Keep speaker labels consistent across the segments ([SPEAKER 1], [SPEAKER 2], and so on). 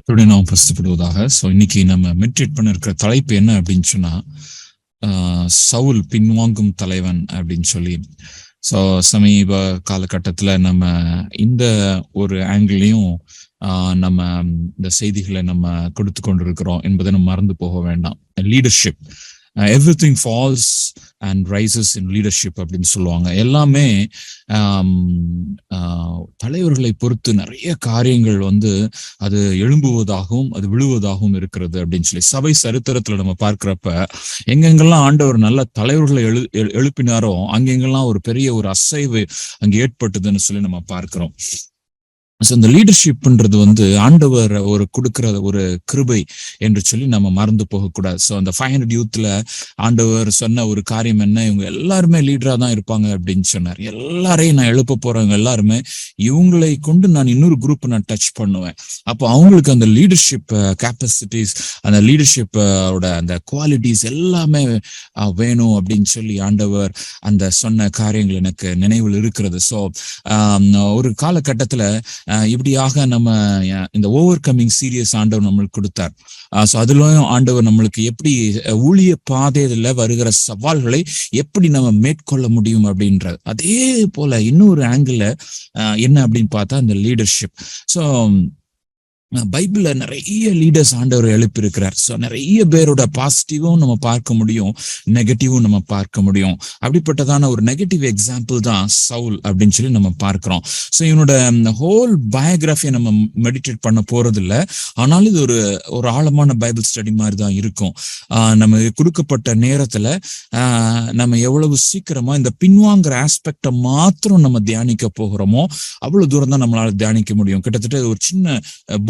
[SPEAKER 1] நாம் பிரசிப்படுவதாக. ஸோ இன்னைக்கு நம்ம மெடிடேட் பண்ண இருக்கிற தலைப்பு என்ன அப்படின்னு சொன்னா, சவுல் பின்வாங்கும் தலைவன் அப்படின்னு சொல்லி. ஸோ சமீப காலகட்டத்துல நம்ம இந்த ஒரு ஆங்கிளையும் நம்ம இந்த செய்திகளை நம்ம கொடுத்து கொண்டிருக்கிறோம் என்பதை நம்ம மறந்து போக வேண்டாம். Leadership, everything falls and rises in leadership அப்படின்னு சொல்லுவாங்க. எல்லாமே தலைவர்களை பொறுத்து நிறைய காரியங்கள் அது எழும்புவதாகவும் அது விழுவதாகவும் இருக்கிறது அப்படின்னு சொல்லி சபை சரித்திரத்துல நம்ம பார்க்கிறப்ப எங்கெங்கெல்லாம் ஆண்டவர் நல்ல தலைவர்களை எழுப்பினாரோ அங்கெங்கெல்லாம் ஒரு பெரிய ஒரு அசைவு அங்கே ஏற்பட்டதுன்னு சொல்லி நம்ம பார்க்கிறோம். ஸோ இந்த லீடர்ஷிப்ன்றது ஆண்டவர் ஒரு கொடுக்கிற ஒரு கிருபை என்று சொல்லி நம்ம மறந்து போகக்கூடாது. ஸோ அந்த 500 யூத்ல ஆண்டவர் சொன்ன ஒரு காரியம் என்ன, இவங்க எல்லாருமே லீடரா தான் இருப்பாங்க அப்படின்னு சொன்னார். எல்லாரையும் நான் எழுப்ப போறவங்க எல்லாருமே இவங்களை கொண்டு நான் இன்னொரு குரூப் நான் டச் பண்ணுவேன். அப்போ அவங்களுக்கு அந்த லீடர்ஷிப் கேப்பசிட்டிஸ், அந்த லீடர்ஷிப்போட அந்த குவாலிட்டிஸ் எல்லாமே வேணும் அப்படின்னு சொல்லி ஆண்டவர் அந்த சொன்ன காரியங்கள் எனக்கு நினைவில் இருக்கிறது. ஸோ ஒரு காலகட்டத்துல இப்படியாக நம்ம இந்த ஓவர் கம்மிங் சீரியஸ் ஆண்டவர் நம்மளுக்கு கொடுத்தார். ஸோ அதுலயும் ஆண்டவர் நம்மளுக்கு எப்படி ஊழிய பாதையில வருகிற சவால்களை எப்படி நம்ம மேற்கொள்ள முடியும் அப்படின்றது. அதே போல இன்னொரு ஆங்கிள் என்ன அப்படின்னு பார்த்தா இந்த லீடர்ஷிப். ஸோ பைபிள்ல நிறைய லீடர்ஸ் ஆண்டவர் எழுப்பியிருக்கிறார். ஸோ நிறைய பேரோட பாசிட்டிவும் நம்ம பார்க்க முடியும், நெகட்டிவும் நம்ம பார்க்க முடியும். அப்படிப்பட்டதான ஒரு நெகட்டிவ் எக்ஸாம்பிள் தான் சவுல் அப்படின்னு சொல்லி நம்ம பார்க்கிறோம். ஸோ இவனோட ஹோல் பயோகிராஃபியை நம்ம மெடிடேட் பண்ண போறது இல்லை, ஆனாலும் இது ஒரு ஆழமான பைபிள் ஸ்டடி மாதிரி தான் இருக்கும். நம்ம கொடுக்கப்பட்ட நேரத்துல நம்ம எவ்வளவு சீக்கிரமா இந்த பின்வாங்குற ஆஸ்பெக்டை மாத்திரம் நம்ம தியானிக்க போகிறோமோ அவ்வளவு தூரம் தான் நம்மளால தியானிக்க முடியும். கிட்டத்தட்ட ஒரு சின்ன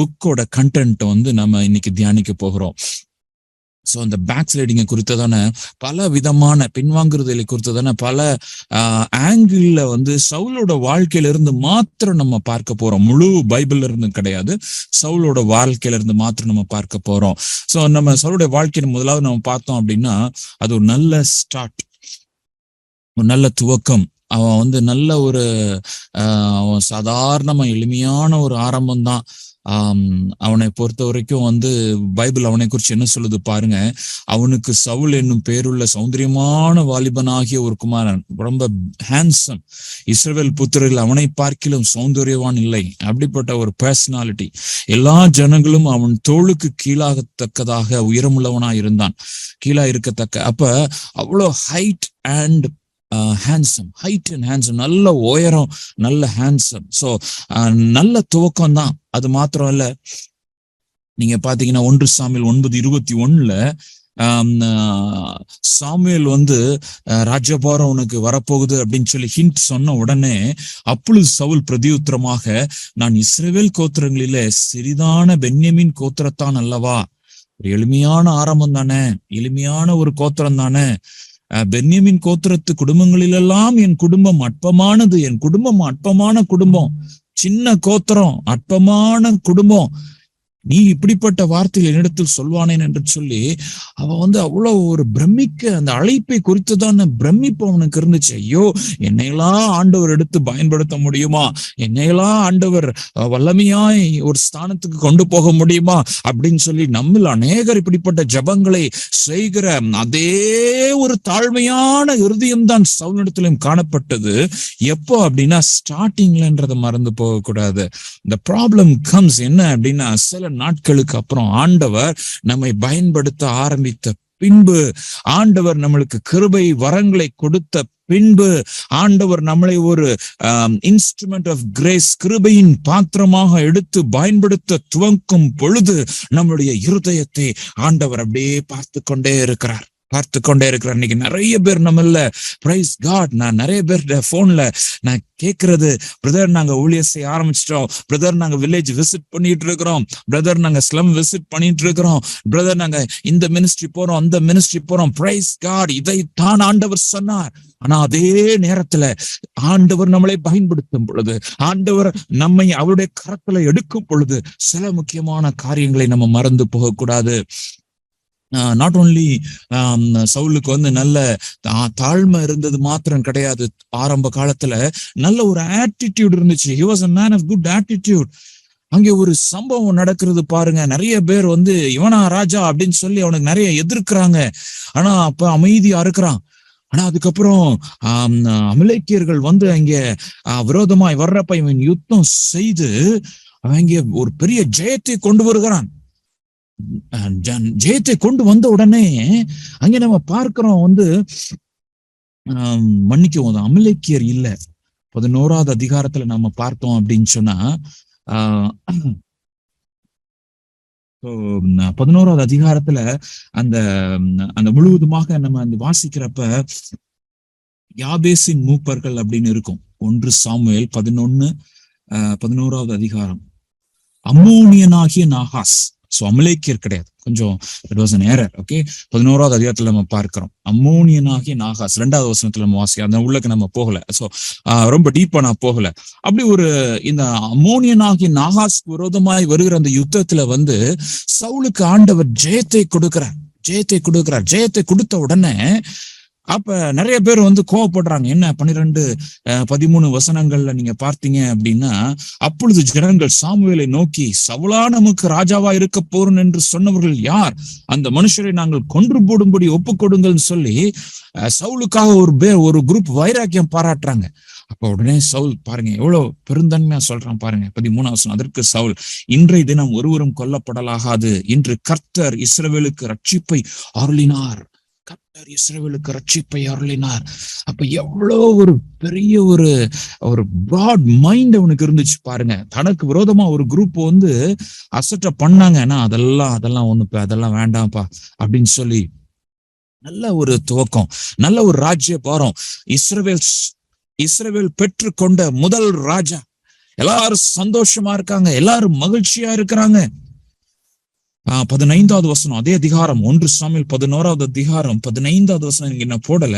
[SPEAKER 1] புக்கோட கண்டென்ட் நம்ம இன்னைக்கு தியானிக்க போகிறோம். ஸோ அந்த பேக் ஸ்லைடிங்கை குறித்ததான பல விதமான பின்வாங்குறதை குறித்ததான பல ஆங்கிள் சவுலோட வாழ்க்கையில இருந்து மாத்திரம் நம்ம பார்க்க போறோம். முழு பைபிள்ல இருந்து கிடையாது, சவுலோட வாழ்க்கையில இருந்து மாத்திரம் நம்ம பார்க்க போறோம். ஸோ நம்ம சவுலோட வாழ்க்கையை முதலாவது நம்ம பார்த்தோம் அப்படின்னா அது ஒரு நல்ல ஸ்டார்ட், ஒரு நல்ல துவக்கம். அவன் நல்ல ஒரு சாதாரணமா எளிமையான ஒரு ஆரம்பம் தான். அவனை பொறுத்த வரைக்கும் பைபிள் அவனை குறிச்சு என்ன சொல்லுது பாருங்க. அவனுக்கு சவுல் என்னும் பேருள்ள சௌந்தரியமான வாலிபனாகிய ஒரு குமாரன், ரொம்ப ஹேண்ட்சம், இஸ்ரவேல் புத்திரில் அவனை பார்க்கிலும் சௌந்தரியவான் இல்லை. அப்படிப்பட்ட ஒரு பர்சனாலிட்டி. எல்லா ஜனங்களும் அவன் தோளுக்கு கீழாகத்தக்கதாக உயரமுள்ளவனா இருந்தான், கீழா இருக்கத்தக்க. அப்ப அவ்வளோ height and handsome, height and handsome, நல்ல உயரம், நல்ல ஹேண்ட்சம். ஸோ நல்ல துவக்கம் தான். அது மாத்திரம் இல்ல, நீங்க பாத்தீங்கன்னா 1 சாமுவேல் 9:21 சாமுவேல் ராஜபாரம் உனக்கு வரப்போகுது அப்படின்னு சொல்லி ஹிண்ட் சொன்ன உடனே அப்பொழுது சவுல் பிரதியுத்தரமாக, நான் இஸ்ரவேல் கோத்திரங்களிலே சிறிதான பென்யமீன் கோத்திரத்தான் அல்லவா. ஒரு எளிமையான ஆரம்பம் தானே, எளிமையான ஒரு கோத்திரம் தானே. பென்யமீன் கோத்திரத்து குடும்பங்களிலெல்லாம் என் குடும்பம் அற்பமானது, என் குடும்பம் அற்பமான குடும்பம், சின்ன கோத்திரம், அற்பமான குடும்பம், நீ இப்படிப்பட்ட வார்த்தைகள் என்னிடத்தில் சொல்வானேன் என்று சொல்லி அவன் அவ்வளவு ஒரு பிரமிக்க, அந்த அழைப்பை குறித்துதான் பிரமிப்பு அவனுக்கு இருந்துச்சு. ஐயோ, என்னையெல்லாம் ஆண்டவர் எடுத்து பயன்படுத்த முடியுமா, என்னையெல்லாம் ஆண்டவர் வல்லமையாய் ஒரு ஸ்தானத்துக்கு கொண்டு போக முடியுமா அப்படின்னு சொல்லி நம்மில் அநேகர் இப்படிப்பட்ட ஜபங்களை செய்கிற அதே ஒரு தாழ்மையான இருதயம் தான் சவுலிடத்திலும் காணப்பட்டது. எப்போ அப்படின்னா ஸ்டார்டிங்லன்றதை மறந்து போகக்கூடாது. இந்த ப்ராப்ளம் கம்ஸ் என்ன அப்படின்னா, சில நாட்களுக்கு அப்புறம் ஆண்டவர் நம்மை பயன்படுத்த ஆரம்பித்த பின்பு, ஆண்டவர் நம்மளுக்கு கிருபை வரங்களை கொடுத்த பின்பு, ஆண்டவர் நம்மளை ஒரு இன்ஸ்ட்ருமெண்ட் ஆஃப் கிரேஸ், கிருபையின் பாத்திரமாக எடுத்து பயன்படுத்த துவங்கும் பொழுது நம்மளுடைய இருதயத்தை ஆண்டவர் அப்படியே பார்த்து கொண்டே இருக்கிறார். இன்னைக்கு நிறைய பேர் நம்மள பிரைஸ் காட், நான் நிறைய பேர் போன்ல நான் கேட்கறது, பிரதர் நாங்க ஊழியர் செய்ய ஆரம்பிச்சிட்டோம், பிரதர் நாங்க வில்லேஜ் விசிட் பண்ணிட்டு இருக்கிறோம், பிரதர் நாங்க ஸ்லம் விசிட் பண்ணிட்டு இருக்கிறோம், பிரதர் நாங்க இந்த மினிஸ்ட்ரி போறோம், அந்த மினிஸ்ட்ரி போறோம். பிரைஸ் காட், இதை தான் ஆண்டவர் சொன்னார். ஆனா அதே நேரத்துல ஆண்டவர் நம்மளை பயன்படுத்தும் பொழுது, ஆண்டவர் நம்மை அவருடைய கரத்துல எடுக்கும் பொழுது சில முக்கியமான காரியங்களை நம்ம மறந்து போகக்கூடாது. நாட் ஓன்லி சவுலுக்கு நல்ல தாழ்மை இருந்தது மாத்திரம் கிடையாது, ஆரம்ப காலத்துல நல்ல ஒரு ஆட்டிடியூட் இருந்துச்சு. He was a man of good attitude. அங்கே ஒரு சம்பவம் நடக்கிறது பாருங்க. நிறைய பேர் வந்து இவனா ராஜா அப்படின்னு சொல்லி அவனுக்கு நிறைய எதிர்க்கிறாங்க. ஆனா அப்ப அமைதியா இருக்கிறான். ஆனா அதுக்கப்புறம் அமலேக்கியர்கள் வந்து அங்க விரோதமாய் வர்றப்ப இவன் யுத்தம் செய்து அவன் இங்க ஒரு பெரிய ஜெயத்தை கொண்டு வருகிறான். ஜெயத்தை கொண்டு வந்த உடனே அங்க நம்ம பார்க்கிறோம் வந்து மன்னிக்கவும் அமலேக்கியர் இல்ல. 11வது அதிகாரத்துல நம்ம பார்த்தோம் அப்படின்னு சொன்னா 11வது அதிகாரத்துல அந்த அந்த முழுவதுமாக நம்ம அந்த வாசிக்கிறப்ப யாபேசின் மூப்பர்கள் அப்படின்னு இருக்கும். 1 சாமுவேல் 11வது அதிகாரம். அம்மோனியனாகிய நாகாஸ், சோ அமலேக்கியர் கிடையாது, கொஞ்சம் it was an error. Okay, 11வது அதிகாரத்துல நம்ம பார்க்கிறோம் அம்மோனியனாகிய நாகாஸ். 2வது வசனத்துல நம்ம வாசிக்கிறோம். அந்த உள்ளக்கு நம்ம போகல, சோ ரொம்ப டீப்பா நான் போகல. அப்படி ஒரு இந்த அம்மோனியனாகிய நாகாஸ்க்கு விரோதமாய் வருகிற அந்த யுத்தத்துல வந்து சவுலுக்கு ஆண்டவர் ஜெயத்தை கொடுக்கிறார். ஜெயத்தை கொடுத்த உடனே அப்ப நிறைய பேர் வந்து கோவப்படுறாங்க. என்ன 12-13 வசனங்கள்ல நீங்க பார்த்தீங்க அப்படின்னா, அப்பொழுது ஜனங்கள் சாமுவேலை நோக்கி, சவுலா நமக்கு ராஜாவா இருக்க போறோம் என்று சொன்னவர்கள் யார்? அந்த மனுஷரை நாங்கள் கொன்று போடும்படி ஒப்புக்கொடுங்கள்னு சொல்லி சவுலுக்காக ஒரு குரூப் வைராக்கியம் பாராட்டுறாங்க. அப்ப உடனே சவுல் பாருங்க எவ்வளவு பெருந்தன்மையா சொல்றான் பாருங்க. 13வது வசனம். அதற்கு சவுல், இன்றைய தினம் ஒருவரும் கொல்லப்படலாகாது. இன்று கர்த்தர் இஸ்ரவேலுக்கு ரட்சிப்பை அருளினார். கர்த்தர் இஸ்ரவேலுக்கு ரட்சிப்பை அருளினார். அப்ப எவ்வளவு ஒரு பெரிய ஒரு பிராட் மைண்ட் அவனுக்கு இருந்துச்சு பாருங்க. தனக்கு விரோதமா ஒரு குரூப் வந்து அசட்ட பண்ணாங்கன்னா அதெல்லாம் வேண்டாம்ப்பா அப்படின்னு சொல்லி நல்ல ஒரு துவக்கம், நல்ல ஒரு ராஜ்ய பாரம். இஸ்ரவேல் பெற்று கொண்ட முதல் ராஜா. எல்லாரும் சந்தோஷமா இருக்காங்க, எல்லாரும் மகிழ்ச்சியா இருக்கிறாங்க. 15வது வசனம், அதே அதிகாரம் 1 சாமுவேல் 11வது அதிகாரம் 15வது வசனம் என்ன போடல.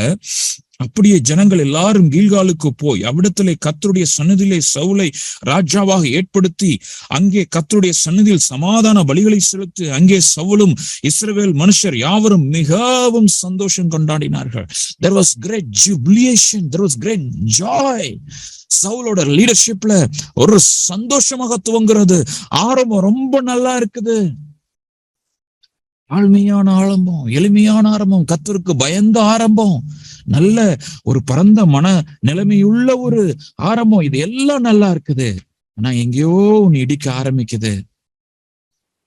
[SPEAKER 1] அப்படியே ஜனங்கள் எல்லாரும் கீல்காலுக்கு போய் அவ்விடத்திலே கர்த்தருடைய சந்நிதியிலே சவுலை ராஜாவாக ஏற்படுத்தி அங்கே கர்த்தருடைய சந்நிதியில் சமாதான பலிகளை செலுத்தி அங்கே சவுலும் இஸ்ரவேல் மனுஷர் யாவரும் மிகவும் சந்தோஷம் கொண்டாடினார்கள். There was great jubilation, there was great joy. சவுலோட லீடர்ஷிப்ல ஒரு சந்தோஷமாக துவங்குறது. ஆரம்பம் ரொம்ப நல்லா இருக்குது. ஆழ்மையான ஆரம்பம், எளிமையான ஆரம்பம், கர்த்தருக்கு பயந்த ஆரம்பம், நல்ல ஒரு பரந்த மன நிலைமையுள்ள ஒரு ஆரம்பம். இது எல்லாம் நல்லா இருக்குது. ஆனா எங்கேயோ ஒண்ணு இடிக்க ஆரம்பிக்குது.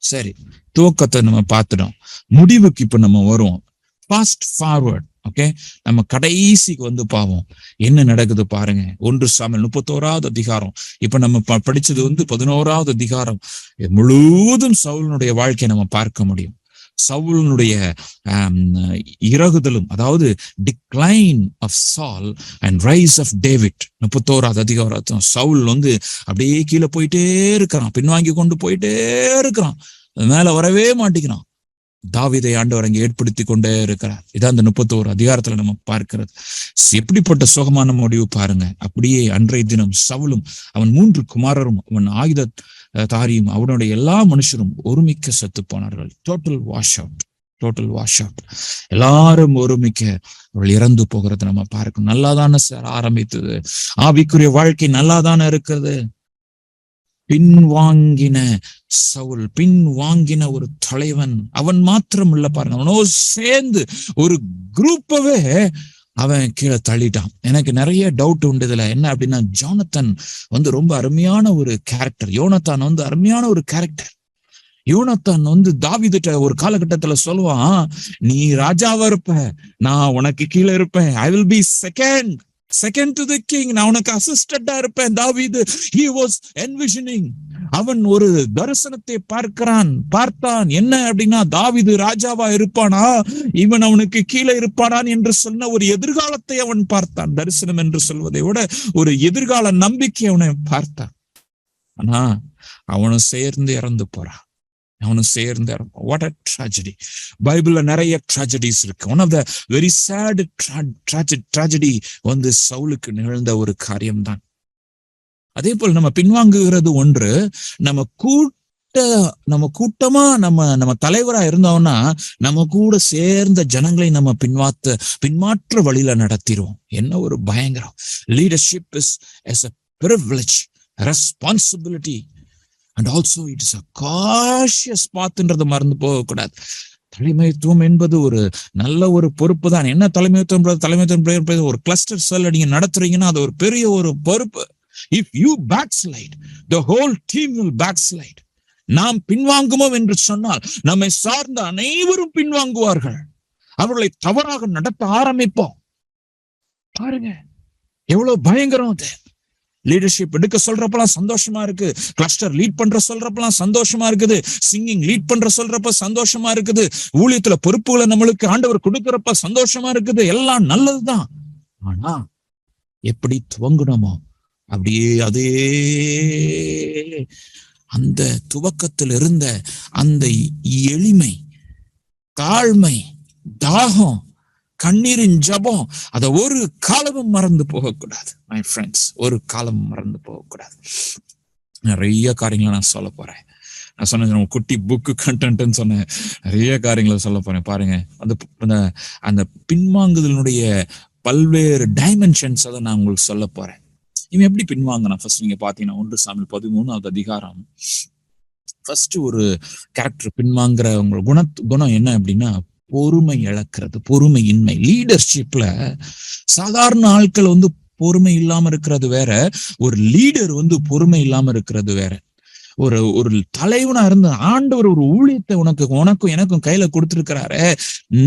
[SPEAKER 1] சரி, துவக்கத்தை நம்ம பார்த்துட்டோம். முடிவுக்கு இப்ப நம்ம வருவோம். Fast forward. ஓகே, நம்ம கடைசிக்கு வந்து பாவோம் என்ன நடக்குது பாருங்க. 1 சாமுவேல் 31வது அதிகாரம். இப்ப நம்ம படிச்சது வந்து 11வது அதிகாரம் முழுவதும் சவுலுடைய வாழ்க்கையை நம்ம பார்க்க முடியும். சவுலுடைய இறகுதலும், அதாவது டிக்ளைன் ஆஃப் சால் அண்ட் ரைஸ் ஆஃப் டேவிட். 31வது அதிகாரம். சவுல் வந்து அப்படியே கீழே போயிட்டே இருக்கிறான், பின்வாங்கி கொண்டு போயிட்டே இருக்கிறான், மேல வரவே மாட்டேங்கிறான். தாவீதை ஆண்டவர் அங்கே ஏற்படுத்தி கொண்டே இருக்கிறார். இதான் அந்த 31 அதிகாரத்துல நம்ம பார்க்கிறது. எப்படிப்பட்ட சுகமான முடிவு பாருங்க. அப்படியே அன்றைய தினம் சவுலும் அவன் 3 குமாரரும் அவன் ஆயுத தாரியும் அவனுடைய எல்லா மனுஷரும் ஒருமிக்க செத்து போனார்கள். Total wash out. எல்லாரும் ஒருமிக்க அவள் இறந்து போகிறது நம்ம பார்க்கணும். நல்லாதானே சார் ஆரம்பித்தது, ஆவிக்குரிய வாழ்க்கை நல்லாதானே இருக்கிறது. பின்வாங்கின சவுல், பின்வாங்கின ஒரு தலைவன், அவன் மாத்திரம் இல்ல பாருங்க, அவனோ சேர்ந்து ஒரு குரூப்பவே அவன் கீழே தள்ளிட்டான். எனக்கு நிறைய டவுட் உண்டு இதுல. என்ன அப்படின்னா, ஜோனத்தான் வந்து ரொம்ப அருமையான ஒரு கேரக்டர். யோனத்தான் வந்து அருமையான ஒரு கேரக்டர். யோனத்தான் வந்து தாவீதுட்ட ஒரு காலகட்டத்துல சொல்லுவான், நீ ராஜாவா இருப்ப, நான் உனக்கு கீழே இருப்பேன். I will be second to the king. நான் உனக்கு அசிஸ்டண்டா இருப்பேன். தாவீது he was envisioning. அவன் ஒரு தரிசனத்தை பார்த்தான். என்ன அப்படின்னா, தாவீது ராஜாவா இருப்பானா, இவன் அவனுக்கு கீழே இருப்பானான் என்று சொன்ன ஒரு எதிர்காலத்தை அவன் பார்த்தான். தரிசனம் என்று சொல்வதை விட ஒரு எதிர்கால நம்பிக்கை அவனை பார்த்தான். ஆனா அவனும் சேர்ந்து இறந்து போறான். What a tragedy. பைபிள்ல நிறைய tragedies இருக்கு. One of the very sad tragedy வந்து சவுலுக்கு நிகழ்ந்த ஒரு காரியம்தான். அதே போல் நம்ம பின்வாங்குகிறது ஒன்று. நம்ம கூட்டமா நம்ம தலைவரா இருந்தோம்னா நம்ம கூட சேர்ந்த ஜனங்களை நம்ம பின்மாற்ற வழியில நடத்திடுவோம். என்ன ஒரு பயங்கரம். Leadership is a privilege, responsibility. And also it is a cautious பாத்துன்றதை மறந்து போகக்கூடாது. தலைமைத்துவம் என்பது ஒரு நல்ல ஒரு பொறுப்பு தான். என்ன தலைமைத்துவம் ஒரு கிளஸ்டர் செல் நீங்க நடத்துறீங்கன்னா அது ஒரு பெரிய ஒரு பொறுப்பு. If you backslide, the whole team will backslide. நாம் பின்வாங்குவோம் என்று சொன்னால் நம்மை சார்ந்த அனைவரும் பின்வாங்குவார்கள். அவர்களை தவறாக நடத்த ஆரம்பிப்போம். பாருங்க எவ்வளவு பயங்கரம் அது. லீடர்ஷிப் எடுக்க சொல்றப்பெல்லாம் சந்தோஷமா இருக்கு, கிளஸ்டர் லீட் பண்ற சொல்றப்பெல்லாம் சந்தோஷமா இருக்குது, சிங்கிங் லீட் பண்ற சொல்றப்ப சந்தோஷமா இருக்குது, ஊழியத்துல பொறுப்புகளை நம்மளுக்கு ஆண்டவர் கொடுக்கறப்ப சந்தோஷமா இருக்குது, எல்லாம் நல்லதுதான். ஆனா எப்படி துவங்கணுமோ அப்படியே அதே அந்த துவக்கத்தில் இருந்த அந்த எளிமை, தாழ்மை, தாகம், கண்ணீரின் ஜபம், அதை ஒரு காலமும் மறந்து போகக்கூடாது மை ஃப்ரெண்ட்ஸ். ஒரு காலமும் மறந்து போகக்கூடாது. நிறைய காரியங்களை நான் சொல்ல போறேன். நான் சொன்ன குட்டி புக்கு கண்டென்ட்னு சொன்னேன், நிறைய காரியங்களை சொல்ல போறேன். பாருங்க அந்த பின்வாங்குதலினுடைய பல்வேறு டைமென்ஷன்ஸ் அதை நான் உங்களுக்கு சொல்ல போறேன். இவன் எப்படி பின்வாங்கினா ஃபர்ஸ்ட் நீங்க பாத்தீங்கன்னா 1 சாமுவேல் 13வது அதிகாரம் ஃபர்ஸ்ட் ஒரு கேரக்டர் பின்வாங்குற உங்க குணம் என்ன அப்படின்னா பொறுமை இழக்கிறது, பொறுமையின்மை. லீடர்ஷிப்ல சாதாரண ஆட்கள் பொறுமை இல்லாம இருக்கிறது வேற, ஒரு லீடர் பொறுமை இல்லாம இருக்கிறது வேற. ஒரு தலைவனா இருந்த ஆண்டவர் ஒரு ஊழியத்தை உனக்கும் எனக்கும் கையில கொடுத்திருக்கிறாரு.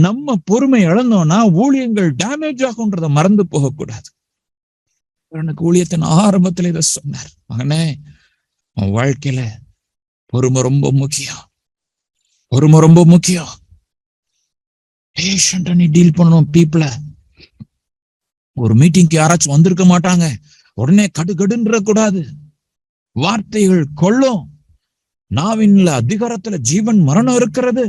[SPEAKER 1] நம்ம பொறுமை இழந்தோம்னா ஊழியங்கள் டேமேஜ் ஆகும்ன்றத மறந்து போகக்கூடாது. எனக்கு ஊழியத்தின் ஆரம்பத்துல இதை சொன்னார், மகனே உன் வாழ்க்கையில பொறுமை ரொம்ப முக்கியம், பொறுமை ரொம்ப முக்கியம். பேஷண்டா நீ டீல் பண்ணணும் பீப்புள. ஒரு மீட்டிங்க்கு யாராச்சும் வந்திருக்க மாட்டாங்க, உடனே கடுகடுன்ற கூடாது. வார்த்தைகள் கொள்ளும், நாவின்ல அதிகாரத்துல ஜீவன் மரணம் இருக்கிறது.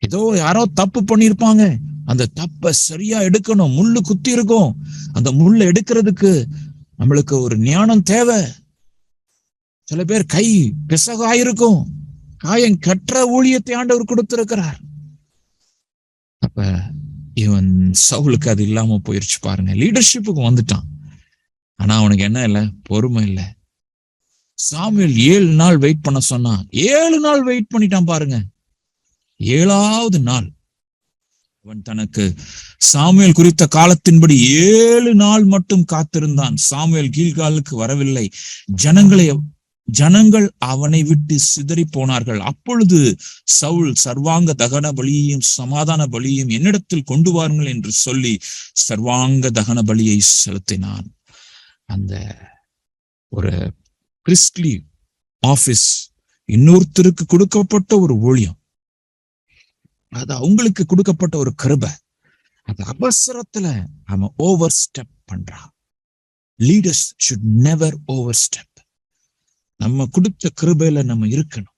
[SPEAKER 1] ஏதோ யாரோ தப்பு பண்ணிருப்பாங்க, அந்த தப்ப சரியா எடுக்கணும். முள்ளு குத்தி இருக்கும், அந்த முள்ளு எடுக்கிறதுக்கு நம்மளுக்கு ஒரு ஞானம் தேவை. சில பேர் கை பிசகாயிருக்கும், காயம் கற்ற ஊழியத்தை ஆண்டவர் கொடுத்திருக்கிறார். அப்ப இவன் சவுலுக்கு அது இல்லாம போயிருச்சு பாருங்க. லீடர்ஷிப்புக்கு வந்துட்டான், ஆனா அவனுக்கு என்ன இல்லை, பொறுமை இல்லை. சாமுவேல் 7 நாள் வெயிட் பண்ண சொன்னா 7 நாள் வெயிட் பண்ணிட்டான் பாருங்க. 7வது நாள் அவன் தனக்கு சாமுவேல் குறித்த காலத்தின்படி 7 நாள் மட்டும் காத்திருந்தான். சாமுவேல் கீழ்காலுக்கு வரவில்லை. ஜனங்கள் அவனை விட்டு சிதறி போனார்கள். அப்பொழுது சவுல் சர்வாங்க தகன பலியையும் சமாதான பலியையும் என்னிடத்தில் கொண்டு வாருங்கள் என்று சொல்லி சர்வாங்க தகன பலியை செலுத்தினான். அந்த ஒரு பிரிஸ்ட்லி ஆபீஸ் இன்னொருத்தருக்கு கொடுக்கப்பட்ட ஒரு ஊழியம், அது அவங்களுக்கு கொடுக்கப்பட்ட ஒரு கிருபை. அந்த அவசரத்துல அவன் ஓவர் ஸ்டெப் பண்றான். Leaders should never over step. நம்ம கொடுத்த கிருபையில நம்ம இருக்கணும்.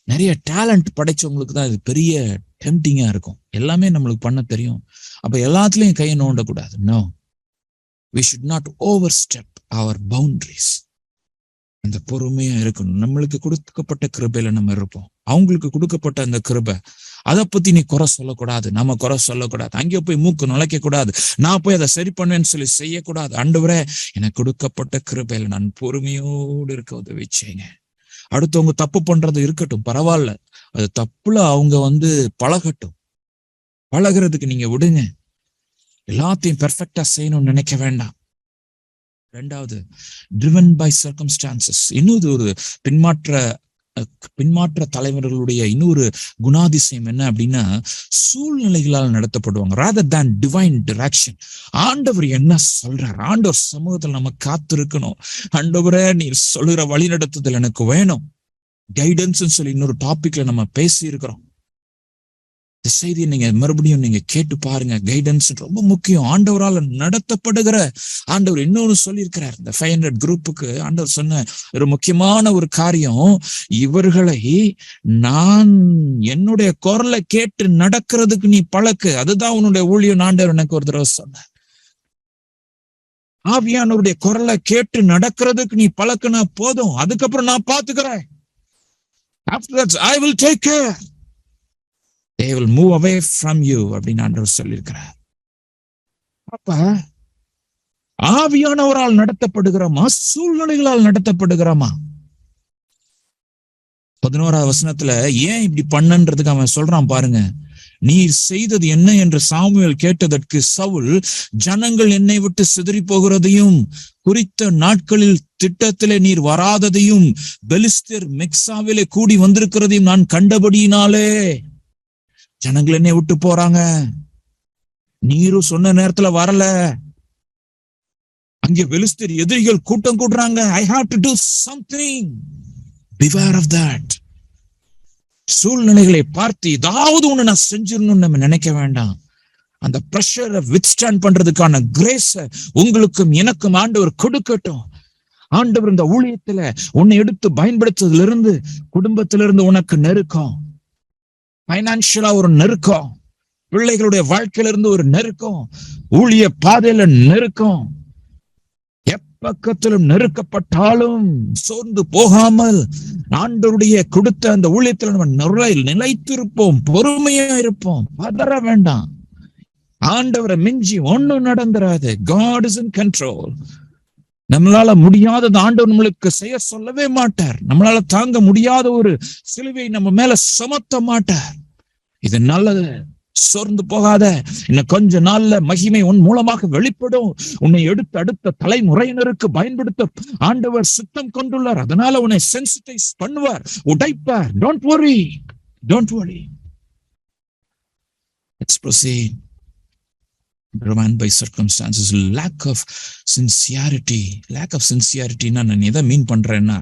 [SPEAKER 1] நிறைய டேலண்ட் படைச்சவங்களுக்கு தான் இது பெரிய டெம்டிங்கா இருக்கும். எல்லாமே நம்மளுக்கு பண்ண தெரியும், அப்ப எல்லாத்துலயும் கையை நோண்டக்கூடாது. No, we should not overstep our boundaries. அந்த பொறுமையா இருக்கணும். நம்மளுக்கு கொடுக்கப்பட்ட கிருபையில நம்ம இருப்போம். அவங்களுக்கு கொடுக்கப்பட்ட அந்த கிருபை, அதை பத்தி நீ குறை சொல்லக்கூடாது, நம்ம குறை சொல்லக்கூடாது. அங்கே போய் மூக்கு நுழைக்க கூடாது, நான் போய் அதை சரி பண்ணுவேன்னு சொல்லி செய்யக்கூடாது. ஆண்டவரே எனக்கு கொடுக்கப்பட்ட கிருபையில நான் பொறுமையோடு இருக்க உதவி செய்யுங்க. அடுத்தவங்க தப்பு பண்றது இருக்கட்டும், பரவாயில்ல, அது தப்புல அவங்க பழகட்டும். பழகிறதுக்கு நீங்க விடுங்க. எல்லாத்தையும் பெர்ஃபெக்டா செய்யணும்னு நினைக்க வேண்டாம். 2வது, driven by circumstances. இன்னொரு ஒரு பின்மாற்ற தலைவர்களுடைய இன்னொரு குணாதிசயம் என்ன அப்படின்னா, சூழ்நிலைகளால் நடத்தப்படுவாங்க rather than divine direction. ஆண்டவர் என்ன சொல்றார், ஆண்டவர் சமூகத்தில் நம்ம காத்திருக்கணும். ஆண்டவரே நீர் சொல்லுகிற வழி நடத்துதல் எனக்கு வேணும், கைடன்ஸ் சொல்லி இன்னொரு டாபிக்ல நம்ம பேசி இருக்கிறோம். இந்த செய்தியை நீங்க மறுபடியும் நீங்க கேட்டு பாருங்க. கைடன்ஸ் ரொம்ப முக்கியம். ஆண்டவரால் நடத்தப்படுகிற ஆண்டவர் இன்னொன்னு சொல்லியிருக்கிறார். இந்த 500 குரூப்புக்கு ஆண்டவர் சொன்ன ஒரு முக்கியமான ஒரு காரியம், இவர்களை நான் என்னுடைய குரலை கேட்டு நடக்கிறதுக்கு நீ பழக்கு, அதுதான் உன்னுடைய ஊழியம். ஆண்டவர் எனக்கு ஒரு தடவை சொன்ன, ஆவியானவருடைய குரலை கேட்டு நடக்கிறதுக்கு நீ பழக்குனா போதும், அதுக்கப்புறம் நான் பாத்துக்கிறேன். After that I will take care. They will move away from you அப்படின்னு ஆண்டவர் சொல்லியிருக்கிறார். அப்ப ஆவியானவரால் நடத்தப்படுகிறோமா, சூழ்நிலைகளால் நடத்தப்படுகிறோமா? 11வது வசனத்துல ஏன் இப்படி பண்ணன்றதுக்கு அவன் சொல்றான் பாருங்க. நீர் செய்தது என்ன என்று சாமுவேல் கேட்டதற்கு சவுல், ஜனங்கள் என்னை விட்டு சிதறி போகிறதையும் குறித்த நாட்களில் திட்டத்திலே நீர் வராததையும் பெலிஸ்தர் மெக்சாவிலே கூடி வந்திருக்கிறதையும் நான் கண்டபடியினாலே. ஜனங்கள் என்னை விட்டு போறாங்க, நீரும் சொன்ன நேரத்துல வரல, அங்கே பெலிஸ்தர் எதிரிகள் கூட்டம் கூடுறாங்க. I have to do something. Beware of that. சூழ்நிலைகளை பார்த்து ஏதாவது ஒண்ணு நான் செஞ்சிடணும்னு நம்ம நினைக்க வேண்டாம். அந்த பிரஷரை வித்ஸ்டாண்ட் பண்றதுக்கான கிரேஸ உங்களுக்கும் எனக்கும் ஆண்டவர் கொடுக்கட்டும். ஆண்டவர் இந்த ஊழியத்துல உன்னை எடுத்து பயன்படுத்துறதுல இருந்து, குடும்பத்திலிருந்து உனக்கு நெருக்கம், பைனான்சியலா ஒரு நெருக்கம், பிள்ளைகளுடைய வாழ்க்கையில இருந்து ஒரு நெருக்கம், ஊழிய பாதையில நெருக்கம், பக்கத்திலும் நெருக்கப்பட்டாலும் சோர்ந்து போகாமல் ஆண்டவருடைய கொடுத்த அந்த ஊழியத்தில் நம்ம நிலைத்திருப்போம், பொறுமையா இருப்போம், பதற வேண்டாம். ஆண்டவரை மிஞ்சி ஒண்ணும் நடந்துராது. God is in control. நம்மளால முடியாதது ஆண்டவர் நம்மளுக்கு செய்ய சொல்லவே மாட்டார். நம்மளால தாங்க முடியாத ஒரு சிலுவை நம்ம மேல சுமத்த மாட்டார். இது நல்லது, சோர்ந்து போகாத. இன்னும் கொஞ்ச நாள்ல மகிமை உன் மூலமாக வெளிப்படும். உன்னை எடுத்து அடுத்த தலைமுறையினருக்கு பயன்படுத்த ஆண்டவர் சித்தம் கொண்டுள்ளார். அதனால உன்னை சென்சிடைஸ் பண்ணுவார், உடைப்பார். Don't worry, don't worry. Let's proceed. Driven by circumstances, lack of sincerity. Lack of sincerity நான் எதை மீன் பண்றேன்னா,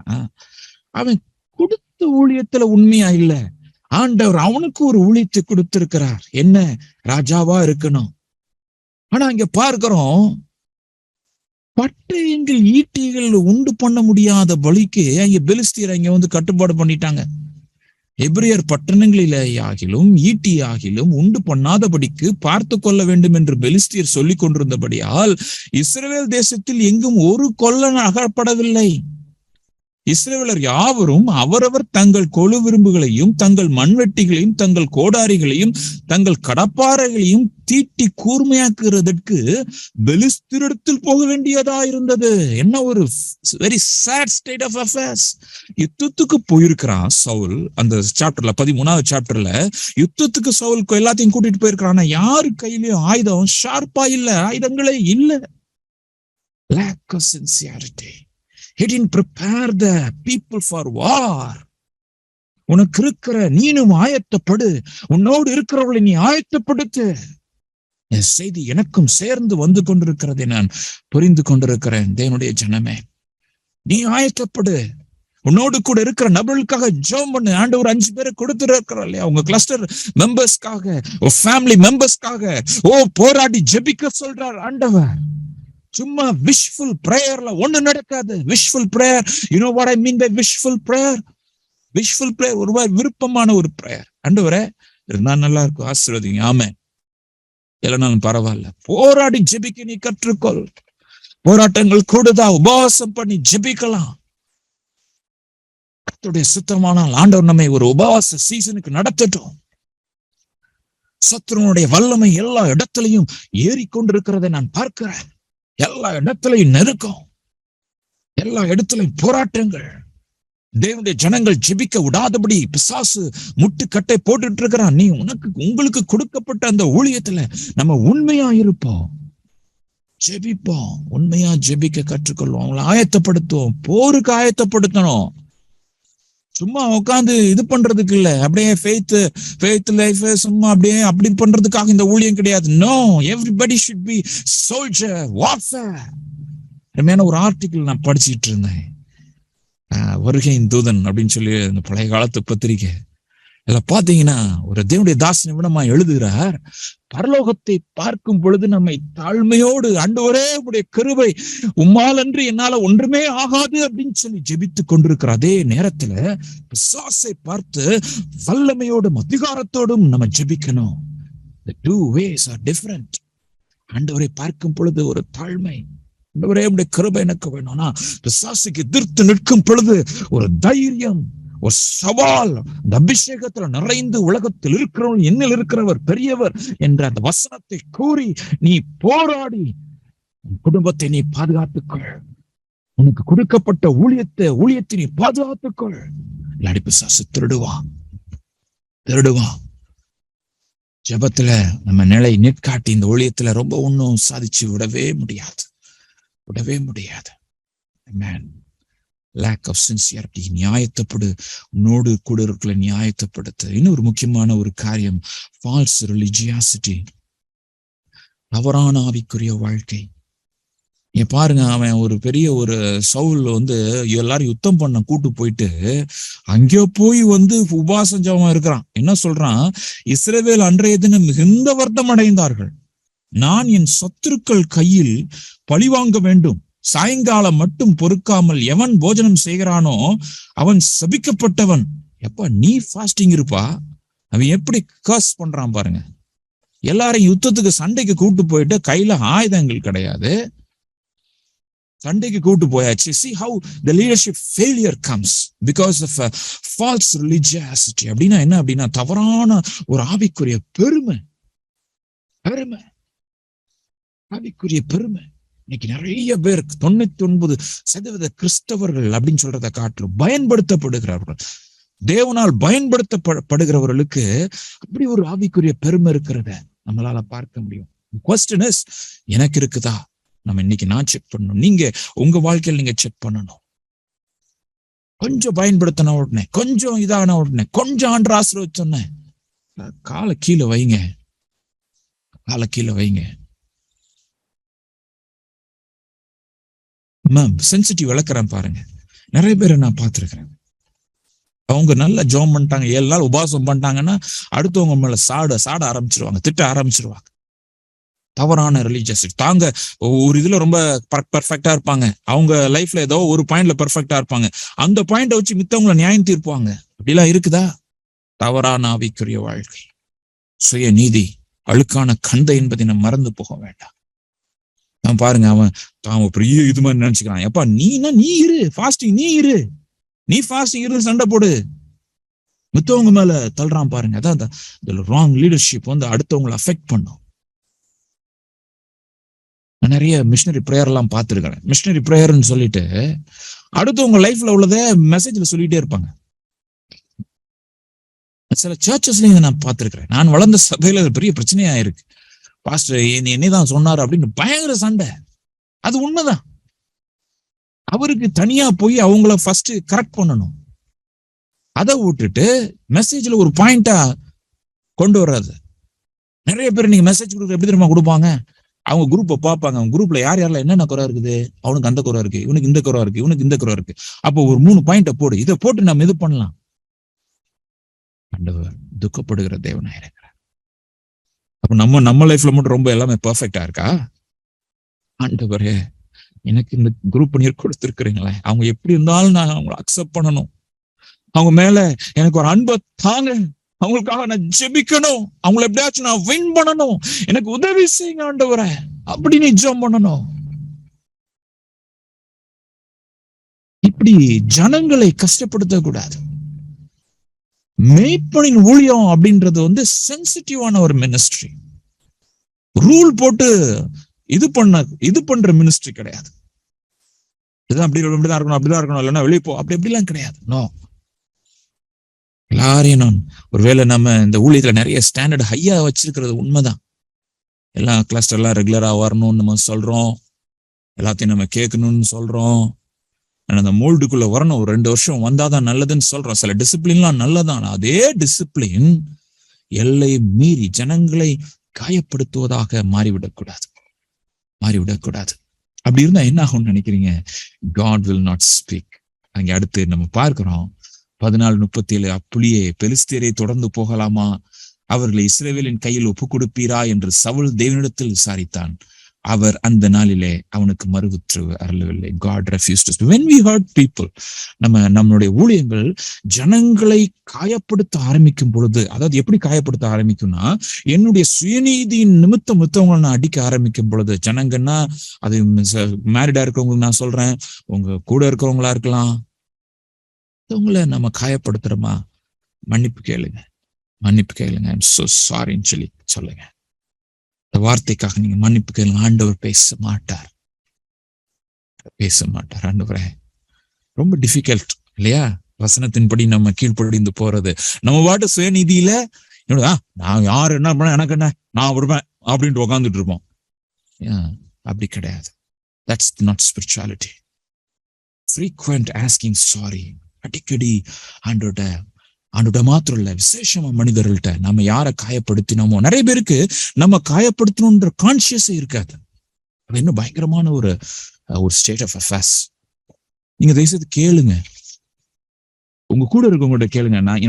[SPEAKER 1] அவன் கொடுத்த ஊழியத்துல உண்மையா இல்ல. ஆண்டவர் அவனுக்கு ஒரு ஊழியத்தை கொடுத்திருக்கிறார், என்ன, ராஜாவா இருக்கணும். ஆனா இங்க பார்க்கிறோம், பட்டயங்கள் ஈட்டிகள் உண்டு பண்ண முடியாத பலிக்கு அங்க பெலிஸ்தியர் அங்க வந்து கட்டுப்பாடு பண்ணிட்டாங்க. எபிரியர் பட்டணங்களிலே ஆகிலும் ஈட்டி ஆகிலும் உண்டு பண்ணாதபடிக்கு பார்த்து கொள்ள வேண்டும் என்று பெலிஸ்தியர் சொல்லிக் கொண்டிருந்தபடியால் இஸ்ரவேல் தேசத்தில் எங்கும் ஒரு கொல்லன் அகப்படவில்லை. இஸ்ரவேலர் யாவரும் அவரவர் தங்கள் கொழு விரும்புகளையும் தங்கள் மண்வெட்டிகளையும் தங்கள் கோடாரிகளையும் தங்கள் கடப்பாறைகளையும் தீட்டி கூர்மையாக்குறதற்கு பெலிஸ்தரிடத்தில் போக வேண்டியதா இருந்தது. என்ன ஒரு very sad state of affairs. யுத்தத்துக்கு போயிருக்கிறான் சவுல். அந்த சாப்டர்ல 13வது சாப்டர்ல யுத்தத்துக்கு சவுல் எல்லாத்தையும் கூட்டிட்டு போயிருக்கிறான். யாரு கையிலயும் ஆயுதம் ஷார்ப்பா இல்ல, ஆயுதங்களே இல்ல. Lack of sincerity. He didn't prepare the people for war. உனக்கு இருக்கிற நீனும் ஆயத்தப்படு, உன்னோடு இருக்கிறவர்களை நீ ஆயத்தப்படுத்து. என் செய்தி எனக்கும் சேர்ந்து வந்து கொண்டிருக்கிறதை நான் புரிந்து கொண்டிருக்கிறேன். தேவனுடைய ஜனமே, நீ ஆயத்தப்படு. உன்னோடு கூட இருக்கிற நபர்களுக்காக ஜெபம் பண்ணு. ஆண்டவர் 5 பேரை கொடுத்துருக்கிறார் இல்லையா, உங்க கிளஸ்டர் மெம்பர்ஸ்க்காக, ஃபேமிலி மெம்பர்ஸ்க்காக போராடி ஜெபிக்க சொல்றார் ஆண்டவர். சும்மா விஷஃபுல் பிரேயர்ல ஒண்ணு நடக்காது. Wishful prayer, you know what I mean by wishful prayer? Wishful prayer ஒரு விருப்பமான ஒரு பிரேயர். ஆண்டவரே இருந்தா நல்லா இருக்கும், ஆசீர்வதிங்க, ஆமென், இல்லைனாலும் பரவாயில்ல. போராடி ஜெபிக்க நீ கற்றுக்கொள். போராட்டங்கள் கூடுதா, உபவாசம் பண்ணி ஜெபிக்கலாம். கர்த்தருடைய சுத்தமானால் ஆண்டவர் நம்மை ஒரு உபவாச சீசனுக்கு நடத்தட்டும். சத்துருனுடைய வல்லமை எல்லா இடத்திலையும் ஏறிக்கொண்டிருக்கிறதை நான் பார்க்கிறேன். எல்லா இடத்திலையும் நெருக்கம், எல்லா இடத்திலையும் போராட்டங்கள். தேவனுடைய ஜனங்கள் ஜெபிக்க விடாதபடி பிசாசு முட்டுக்கட்டை போட்டுட்டு இருக்கிறான். நீ உங்களுக்கு கொடுக்கப்பட்ட அந்த ஊழியத்துல நம்ம உண்மையா இருப்போம், ஜெபிப்போம், உண்மையா ஜெபிக்க கற்றுக்கொள்வோம், அவங்களை ஆயத்தப்படுத்துவோம். போருக்கு ஆயத்தப்படுத்தணும். சும்மா உட்காந்து இது பண்றதுக்கு இல்ல, அப்படியே ஃபெய்த் லைஃப் சும்மா அப்படியே அப்படி பண்றதுக்காக இந்த ஊழியம் கிடையாது. No, everybody should be soldier, warfare. ஒரு ஆர்டிகிள் நான் படிச்சுட்டு இருந்தேன், வருகையின் தூதன் அப்படின்னு சொல்லி இந்த பழைய காலத்து பத்திரிக்கை. இதுல பாத்தீங்கன்னா ஒரு தேவனுடைய தாசன் விடமா எழுதுகிறார், பரலோகத்தை பார்க்கும் பொழுது நம்மை தாழ்மையோடு, ஆண்டவரே உம்முடைய கிருபை, உம்மால் அன்று என்னால ஒன்றுமே ஆகாது அப்படின்னு சொல்லி ஜெபித்து கொண்டிருக்கிற அதே நேரத்துல பிசாசை பார்த்து வல்லமையோடும் அதிகாரத்தோடும் நம்ம ஜெபிக்கணும். The two ways are different. ஆண்டவரை பார்க்கும் பொழுது ஒரு தாழ்மை, ஆண்டவரே உம்முடைய கிருபை எனக்கு வேணும்னா, பிசாசுக்கு எதிர்த்து நிற்கும் பொழுது ஒரு தைரியம், ஒரு சவால். அந்த அபிஷேகத்துல நிறைந்து உலகத்தில் இருக்கிறவன் என்னில் இருக்கிறவர் பெரியவர் என்ற அந்த வசனத்தை கூறி நீ போராடி உன் குடும்பத்தை நீ பாதுகாத்துக்கொள். உனக்கு கொடுக்கப்பட்ட ஊழியத்தை நீ பாதுகாத்துக்கொள். இல்லாடி பிசாசு திருடுவான். ஜெபத்துல நம்ம நிலை நிற்காட்டி இந்த ஊழியத்துல ரொம்ப ஒன்னும் சாதிச்சு விடவே முடியாது. Amen. Lack of sincerity. நியாயத்தப்படு, உன்னோடு கூட இருக்கிற நியாயத்தப்படுத்த. இன்னொரு முக்கியமான ஒரு காரியம், ஃபால்ஸ் ரிலிஜியாசிட்டி, தவறான ஆவிக்குரிய வாழ்க்கை. நீ பாருங்க, அவன் ஒரு பெரிய ஒரு சவுல் எல்லாரும் யுத்தம் பண்ண கூட்டு போயிட்டு அங்கே போய் உபாசம் ஜெபமா இருக்கிறான். என்ன சொல்றான்? இஸ்ரவேல் அன்றைய தினம் மிகுந்த வருத்தம் அடைந்தார்கள். நான் என் சத்துருக்கள் கையில் பழிவாங்க வேண்டும். சாயங்காலம் மட்டும் பொறுக்காமல் எவன் போஜனம் செய்கிறானோ அவன் சபிக்கப்பட்டவன். எப்ப நீ ஃபாஸ்டிங் இருப்பா, அவன் எப்படி கர்ஸ் பண்றான் பாருங்க. எல்லாரையும் யுத்தத்துக்கு சண்டைக்கு கூட்டு போயிட்டு கையில ஆயுதங்கள் கிடையாது, சண்டைக்கு கூட்டு போயாச்சு. See how the leadership failure comes because of a false religiosity. அப்படின்னா என்ன? அப்படின்னா தவறான ஒரு ஆவிக்குரிய பெருமை. ஆவிக்குரிய பெருமை. இன்னைக்கு நிறைய பேர் 99% கிறிஸ்தவர்கள் அப்படின்னு சொல்றதை காட்டிலும் பயன்படுத்தப்படுகிறார்கள். தேவனால் பயன்படுத்தப்படுகிறவர்களுக்கு அப்படி ஒரு ஆவிக்குரிய பெருமை இருக்கிறத நம்மளால பார்க்க முடியும். Question is, எனக்கு இருக்குதா? நம்ம இன்னைக்கு நான் செக் பண்ணணும். நீங்க உங்க வாழ்க்கையில் நீங்க செக் பண்ணணும். கொஞ்சம் பயன்படுத்தின உடனே, கொஞ்சம் இதான உடனே, கொஞ்சம் ஆண்டு ஆசீர்வதிச்சோன்னே காலை கீழே வைங்க. சென்சிட்டிவ் வளர்க்குறேன் பாருங்க. நிறைய பேரை நான் பார்த்துருக்கிறேன். அவங்க நல்லா ஜோம் பண்ணிட்டாங்க, 7 நாள் உபாசம் பண்ணிட்டாங்கன்னா அடுத்தவங்க மேல சாட ஆரம்பிச்சிருவாங்க, திட்ட ஆரம்பிச்சிருவாங்க. தவறான ரிலீஜியஸ். தாங்க ஒரு இதுல ரொம்ப பெர்ஃபெக்டா இருப்பாங்க, அவங்க லைஃப்ல ஏதோ ஒரு பாயிண்ட்ல பெர்ஃபெக்டா இருப்பாங்க, அந்த பாயிண்ட வச்சு மித்தவங்களை நியாயம் தீர்ப்பாங்க. அப்படிலாம் இருக்குதா? தவறான ஆவிக்குரிய வாழ்க்கை, சுய நீதி, அழுக்கான கந்தை என்பதை நம்ம மறந்து போக வேண்டாம். நான் பாருங்க, அவன் பெரிய இது மாதிரி நினைச்சுக்கிறான். எப்பா நீ இரு ஃபாஸ்டிங், நீ ஃபாஸ்டிங் இரு, சண்டை போடு, மித்தவங்க மேல தள்ளுறான் பாருங்க. அதான் ராங் லீடர்ஷிப் அடுத்தவங்களை அஃபெக்ட் பண்ணும். நான் நிறைய மிஷனரி ப்ரேயர் எல்லாம் பார்த்துருக்கிறேன். மிஷனரி ப்ரேயர்ன்னு சொல்லிட்டு அடுத்தவங்க லைஃப்ல உள்ளத மெசேஜ்ல சொல்லிட்டே இருப்பாங்க. சில சர்ச்சஸ்லயும் நான் பார்த்திருக்கிறேன். நான் வளர்ந்த சபையில பெரிய பிரச்சனையா இருக்கு. பாஸ்டர் என்னதான் சொன்னாரு அப்படின்னு பயங்கர சண்டை. அது உண்மைதான். அவருக்கு தனியா போய் அவங்கள ஃபர்ஸ்ட் கரெக்ட் பண்ணணும். அதை விட்டுட்டு மெசேஜ்ல ஒரு பாயிண்டா கொண்டு வர்றது. நிறைய பேர் நீங்க மெசேஜ் கொடுக்குற எப்படி தெரியுமா கொடுப்பாங்க? அவங்க குரூப்பை பார்ப்பாங்க. அவங்க குரூப்ல யாரெல்லாம் என்னென்ன குறை இருக்குது, அவனுக்கு அந்த குறை இருக்கு, இவனுக்கு இந்த குறை இருக்கு, இவனுக்கு இந்த குறை இருக்கு. அப்போ ஒரு 3 பாயிண்ட போடு, இதை போட்டு நம்ம இது பண்ணலாம். ஆண்டவர் துக்கப்படுகிற தேவனா இருக்கிறார். அப்ப நம்ம லைஃப்ல மட்டும் ரொம்ப எல்லாமே பெர்ஃபெக்டா இருக்கா? ஆண்டவரே, எனக்கு இந்த குரூப் நீர் கொடுத்திருக்கிறீங்களே, அவங்க எப்படி இருந்தாலும் நான் அவங்களை அக்செப்ட் பண்ணணும். அவங்க மேல எனக்கு ஒரு அன்பை தாங்க, அவங்களுக்காக நான் ஜெபிக்கணும், அவங்களை எப்படியாச்சும் நான் வின் பண்ணணும், எனக்கு உதவி செய்யுங்க ஆண்டவரே அப்படி நீ ஜெபம் பண்ணணும். இப்படி ஜனங்களை கஷ்டப்படுத்த கூடாது. மேய்ப்பனின் ஊழியம் அப்படின்றது சென்சிட்டிவான ஒரு மினிஸ்ட்ரி. ரூல் போட்டு இது பண்ற மினிஸ்ட்ரி கிடையாது. இதுதான் அப்படிதான் இருக்கணும், அப்படிதான் இருக்கணும், இல்லைன்னா வெளியே போ, அப்படிலாம் கிடையாது. நோ. எல்லாரையும் ஒருவேளை நம்ம இந்த ஊழியத்துல நிறைய ஸ்டாண்டர்ட் ஹையா வச்சிருக்கிறது உண்மைதான். எல்லா கிளஸ்டர்லாம் ரெகுலரா வரணும்னு நம்ம சொல்றோம், எல்லாத்தையும் நம்ம கேட்கணும்னு சொல்றோம். அந்த மோல்டுக்குள்ள வரணும், ஒரு 2 வருஷம் வந்தாதான் நல்லதுன்னு சொல்றோம். சில டிசிப்ளின்லாம் நல்லதான். அதே டிசிப்ளின் எல்லை மீறி ஜனங்களை காயப்படுத்துவதாக மாறிவிடக்கூடாது. அப்படி இருந்தா என்ன ஆகும்னு நினைக்கிறீங்க? God will not speak. அங்க அடுத்து நம்ம பார்க்கிறோம் 14:37, அப்படியே பெலிஸ்தியரை தொடர்ந்து போகலாமா, அவர்களை இஸ்ரவேலின் கையில் ஒப்பு கொடுப்பீரா என்று சவுல் தேவனிடத்தில் விசாரித்தான். அவர் அந்த நாளிலே அவனுக்கு மறுஉத்தரவு அருளவில்லை. God refused to speak. When we hurt people, நம்மளுடைய ஊழியங்கள் ஜனங்களை காயப்படுத்த ஆரம்பிக்கும் பொழுது, அதாவது எப்படி காயப்படுத்த ஆரம்பிக்கும்னா, என்னுடைய சுயநீதியின் நிமித்தம் மித்தவங்களை நான் அடிக்க ஆரம்பிக்கும் பொழுது, ஜனங்கன்னா அது மேரிடா இருக்கிறவங்களுக்கு நான் சொல்றேன், உங்க கூட இருக்கிறவங்களா இருக்கலாம், உங்களை நம்ம காயப்படுத்துறோமா, மன்னிப்பு கேளுங்க. I'm so sorryன்னு சொல்லுங்க. இந்த வார்த்தைக்காக நீங்க மன்னிப்பு கேளுங்க. ஆண்டவர் பேச மாட்டார். பேச மாட்டார். ஆண்டவரே, ரொம்ப டிஃபிகல்ட் இல்லையா? வசனத்தின்படி நம்ம கீழ்ப்படிந்து போறது. நம்ம பாட்டு சுயநீதியில நான் யாரு என்ன பண்ண எனக்கு என்ன, நான் வருவேன் அப்படின்ட்டு உட்காந்துட்டு இருப்போம். அப்படி கிடையாது. That's not spirituality. Frequent asking sorry. அடிக்கடி ஆண்டோட மாத்திரம் இல்ல, விசேஷமா மனிதர்கள்ட்ட நம்ம யாரை காயப்படுத்தினோமோ, நிறைய பேருக்கு நம்ம காயப்படுத்தணும்ன்ற கான்சியஸே இருக்காது. அது இன்னும் பயங்கரமான ஒரு ஸ்டேட் ஆஃப் அஃபேர்ஸ். நீங்க தயவுசெய்து கேளுங்க, உங்க கூட இருக்கவங்கள்ட்ட கேளுங்க, நான்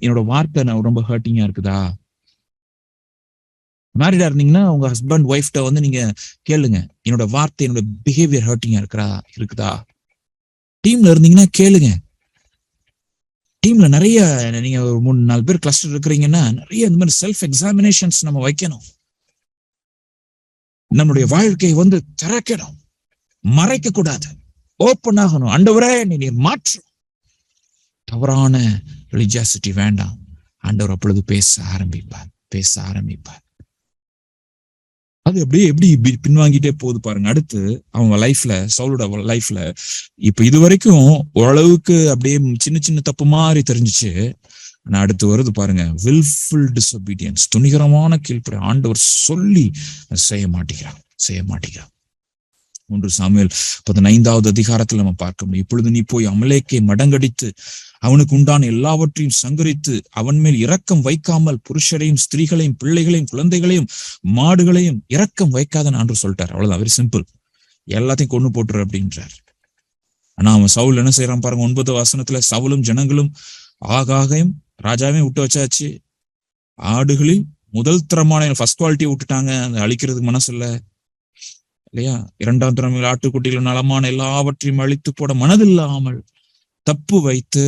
[SPEAKER 1] என்னோட வார்த்தை நான் ரொம்ப ஹர்ட்டிங்கா இருக்குதா? மேரிடா இருந்தீங்கன்னா உங்க ஹஸ்பண்ட் ஒய்ஃப்ட வந்து நீங்க கேளுங்க, என்னோட வார்த்தை என்னோட பிஹேவியர் ஹர்ட்டிங்கா இருக்குதா? டீம்ல இருந்தீங்கன்னா கேளுங்க. டீம்ல நிறைய நீங்க 3-4 பேர் கிளஸ்டர் இருக்கிறீங்கன்னா நிறைய இந்த மாதிரி செல்ஃப் எக்ஸாமினேஷன்ஸ் நம்ம வைக்கணும். நம்மளுடைய வாழ்க்கையை வந்து திறக்கணும், மறைக்க கூடாது, ஓப்பன் ஆகணும். ஆண்டவரே நீ மாற்றும். தவறான ரிலிஜியாசிட்டி வேண்டாம். ஆண்டவர் அப்பொழுது பேச ஆரம்பிப்பார். அது அப்படியே எப்படி பின்வாங்கிட்டே போகுது பாருங்க. அடுத்து அவங்க லைஃப்ல, சவுலோட லைஃப்ல இப்ப இது வரைக்கும் ஓரளவுக்கு அப்படியே சின்ன சின்ன தப்பு மாதிரி தெரிஞ்சிச்சு. ஆனா அடுத்து வருது பாருங்க, வில்ஃபுல் டிஸ்ஒபீடியன்ஸ், துணிகரமான கீழ்ப்படி. ஆண்டவர் சொல்லி செய்ய மாட்டேங்கிறான். 1 சாமுவேல் 15வது அதிகாரத்துல நம்ம பார்க்க முடியும். இப்பொழுது நீ போய் அமலேக்கை மடங்கடித்து அவனுக்கு உண்டான எல்லாவற்றையும் சங்கரித்து அவன் மேல் இரக்கம் வைக்காமல் புருஷரையும் ஸ்திரீகளையும் பிள்ளைகளையும் குழந்தைகளையும் மாடுகளையும் இரக்கம் வைக்காதன்னு ஆண்டவர் சொல்லிட்டார். அவ்வளவுதான், வெரி சிம்பிள். எல்லாத்தையும் கொண்டு போட்டுரு அப்படின்றார். ஆனா அவன் சவுல் என்ன செய்யறான் பாருங்க, 9 வசனத்துல, சவுலும் ஜனங்களும் ஆகாகையும் ராஜாவையும் விட்டு வச்சாச்சு. ஆடுகளில் முதல் தரமான ஃபர்ஸ்ட் குவாலிட்டியை விட்டுட்டாங்க, அதை அழிக்கிறதுக்கு மனசு இல்லை இல்லையா? 2ஆம் தரமான ஆட்டுக்குட்டிகள் நலமான எல்லாவற்றையும் அழித்து போட மனதில்லாமல் தப்பு வைத்து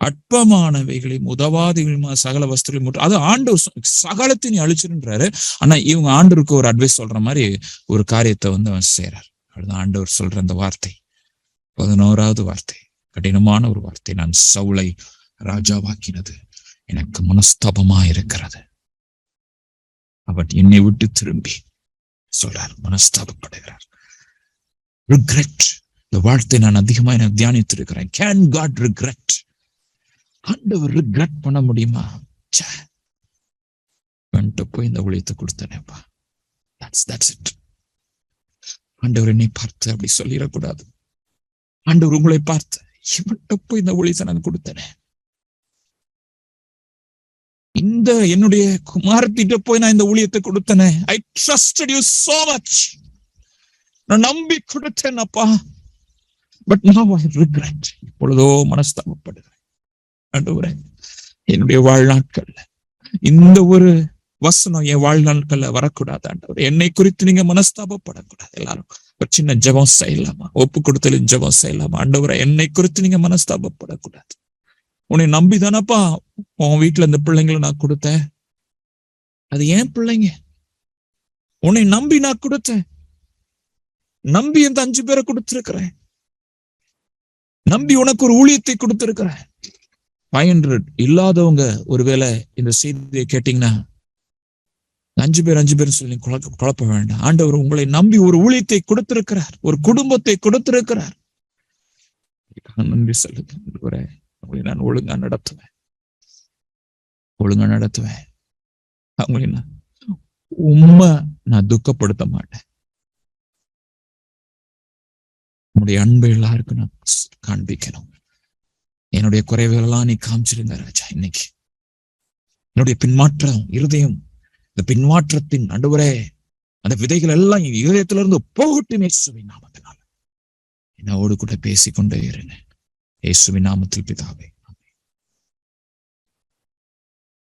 [SPEAKER 1] அற்பமானவைகளையும் உதவாதிகளையும் சகல வஸ்துகளையும், அது ஆண்டவர் சகலத்தையும் அழிச்சிருன்றாரு. ஆனா இவங்க ஆண்டவருக்கு ஒரு அட்வைஸ் சொல்ற மாதிரி ஒரு காரியத்தை வந்து அவன் செய்யறாரு. அதுதான் ஆண்டவர் சொல்ற அந்த வார்த்தை, 11வது வார்த்தை, கடினமான ஒரு வார்த்தை. நான் சவுலை ராஜாவாக்கினது எனக்கு மனஸ்தாபமா இருக்கிறது. அவன் என்னை விட்டு திரும்பி சொல்றார், மனஸ்தாபப்படுகிறார். ரிக்ரெட், இந்த வார்த்தை நான் அதிகமா எனக்கு தியானித்து இருக்கிறேன். Can God regret? ஆண்டவர் ரிக்ரெட் பண்ண முடியுமா? போய் இந்த ஊழியத்தை கொடுத்தனேப்பா, that's it. ஆண்டவர் என்னை பார்த்து அப்படி சொல்லிடக்கூடாது. ஆண்டவர் உங்களை பார்த்து இவன்ட்ட போய் இந்த ஊழியத்தை நான் கொடுத்தனே, இந்த என்னுடைய குமாரத்திட்ட போய் நான் இந்த ஊழியத்தை கொடுத்தனே. I trusted you so much. நான் நம்பி கொடுத்தேன் அப்பா, பட் now I regret. இப்பொழுதோ மனஸ்தாபப்படுகிறேன். ஆண்டவரே, என்னுடைய வாழ்நாட்கள்ல இந்த ஒரு வசனம் என் வாழ்நாட்கள்ல வரக்கூடாது. ஆண்டவரே, என்னை குறித்து நீங்க மனஸ்தாபப்படக்கூடாது. எல்லாரும் ஒரு சின்ன ஜெபம் செய்யலாமா? ஒப்பு கொடுத்தலின் ஜெபம் செய்யலாமா? ஆண்டவரே, என்னை குறித்து நீங்க மனஸ்தாபப்படக்கூடாது. உன்னை நம்பிதானப்பா உன் வீட்டுல இந்த பிள்ளைங்களை நான் கொடுத்தேன். அது ஏன் பிள்ளைங்க, உன்னை நம்பி நான் கொடுத்தேன். நம்பி இந்த 5 பேரை கொடுத்திருக்கிறேன். நம்பி உனக்கு ஒரு ஊழியத்தை கொடுத்திருக்கிறேன். 500 இல்லாதவங்க ஒருவேளை இந்த செய்தியை கேட்டீங்கன்னா 5 பேர் சொல்லி குழப்ப வேண்டாம். ஆண்டவர் உங்களை நம்பி ஒரு ஊழியத்தை கொடுத்திருக்கிறார், ஒரு குடும்பத்தை கொடுத்திருக்கிறார். நன்றி சொல்லுங்க. அவங்களை நான் ஒழுங்கா நடத்துவேன். அவங்களை நான் உண்மை நான் துக்கப்படுத்த மாட்டேன். உன்னுடைய அன்பை எல்லாருக்கும் நான் காண்பிக்கணும். என்னுடைய குறைவுகள் எல்லாம் நீ காமிச்சிருங்க ராஜா. இன்னைக்கு என்னுடைய பின்மாற்றம் இருதயம், இந்த பின்மாற்றத்தின் நடுவரே அந்த விதைகள் எல்லாம் இருதயத்தில இருந்து போகட்டும் இயேசுவின் நாமத்தினால. என்னோடு கூட பேசிக்கொண்டே இருங்க இயேசுவின் நாமத்தில் பிதாவே.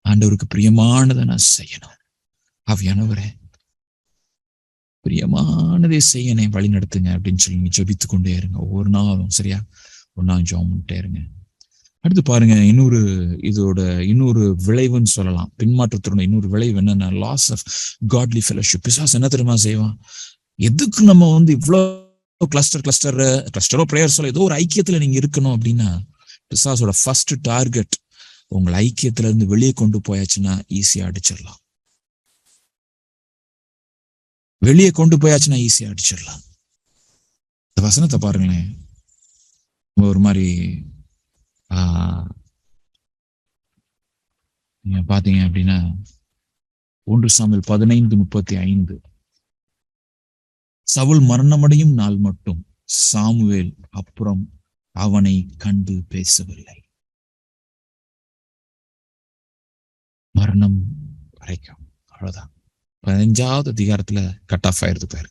[SPEAKER 1] ஆண்டவருக்கு பிரியமானதை நான் செய்யணும். ஆவியானவரே, பிரியமானதை செய்ய என்னை வழி நடத்துங்க அப்படின்னு சொல்லி நீங்க ஜெபித்து கொண்டே இருங்க. ஒவ்வொரு நாளும் சரியா ஒரு நாள் ஜெபம் பண்ணிட்டே இருங்க. அடுத்து பாருங்க, இன்னொரு விளைவுன்னு சொல்லலாம். பின்மாற்றத்தோட இன்னொரு விளைவு என்னன்னா, லாஸ் ஆஃப் காட்லி ஃபெலோஷிப். பிசாசு என்ன தெரியுமா செய்வான்? எதுக்கு நம்ம வந்து இவ்வளவு கிளஸ்டரோ பிரேயர்ஸோ ஏதோ ஒரு ஐக்கியத்துல நீங்க இருக்கணும் அப்படின்னா, பிசாசோட ஃபர்ஸ்ட் டார்கெட் உங்களை ஐக்கியத்துல இருந்து வெளியே கொண்டு போயாச்சுன்னா ஈஸியா அடிச்சிடலாம். இந்த வசனத்தை பாருங்களேன். ஒரு மாதிரி நீங்க பாத்தீங்க அப்படின்னா 1 சாமுவேல் 15:35, சவுல் மரணமடையும் நாள் மட்டும் சாமுவேல் அப்புறம் அவனை கண்டு பேசவில்லை. மரணம் வரைக்கும் அவ்வளவுதான். 15வது அதிகாரத்துல கட் ஆஃப் ஆயிருது பேரு.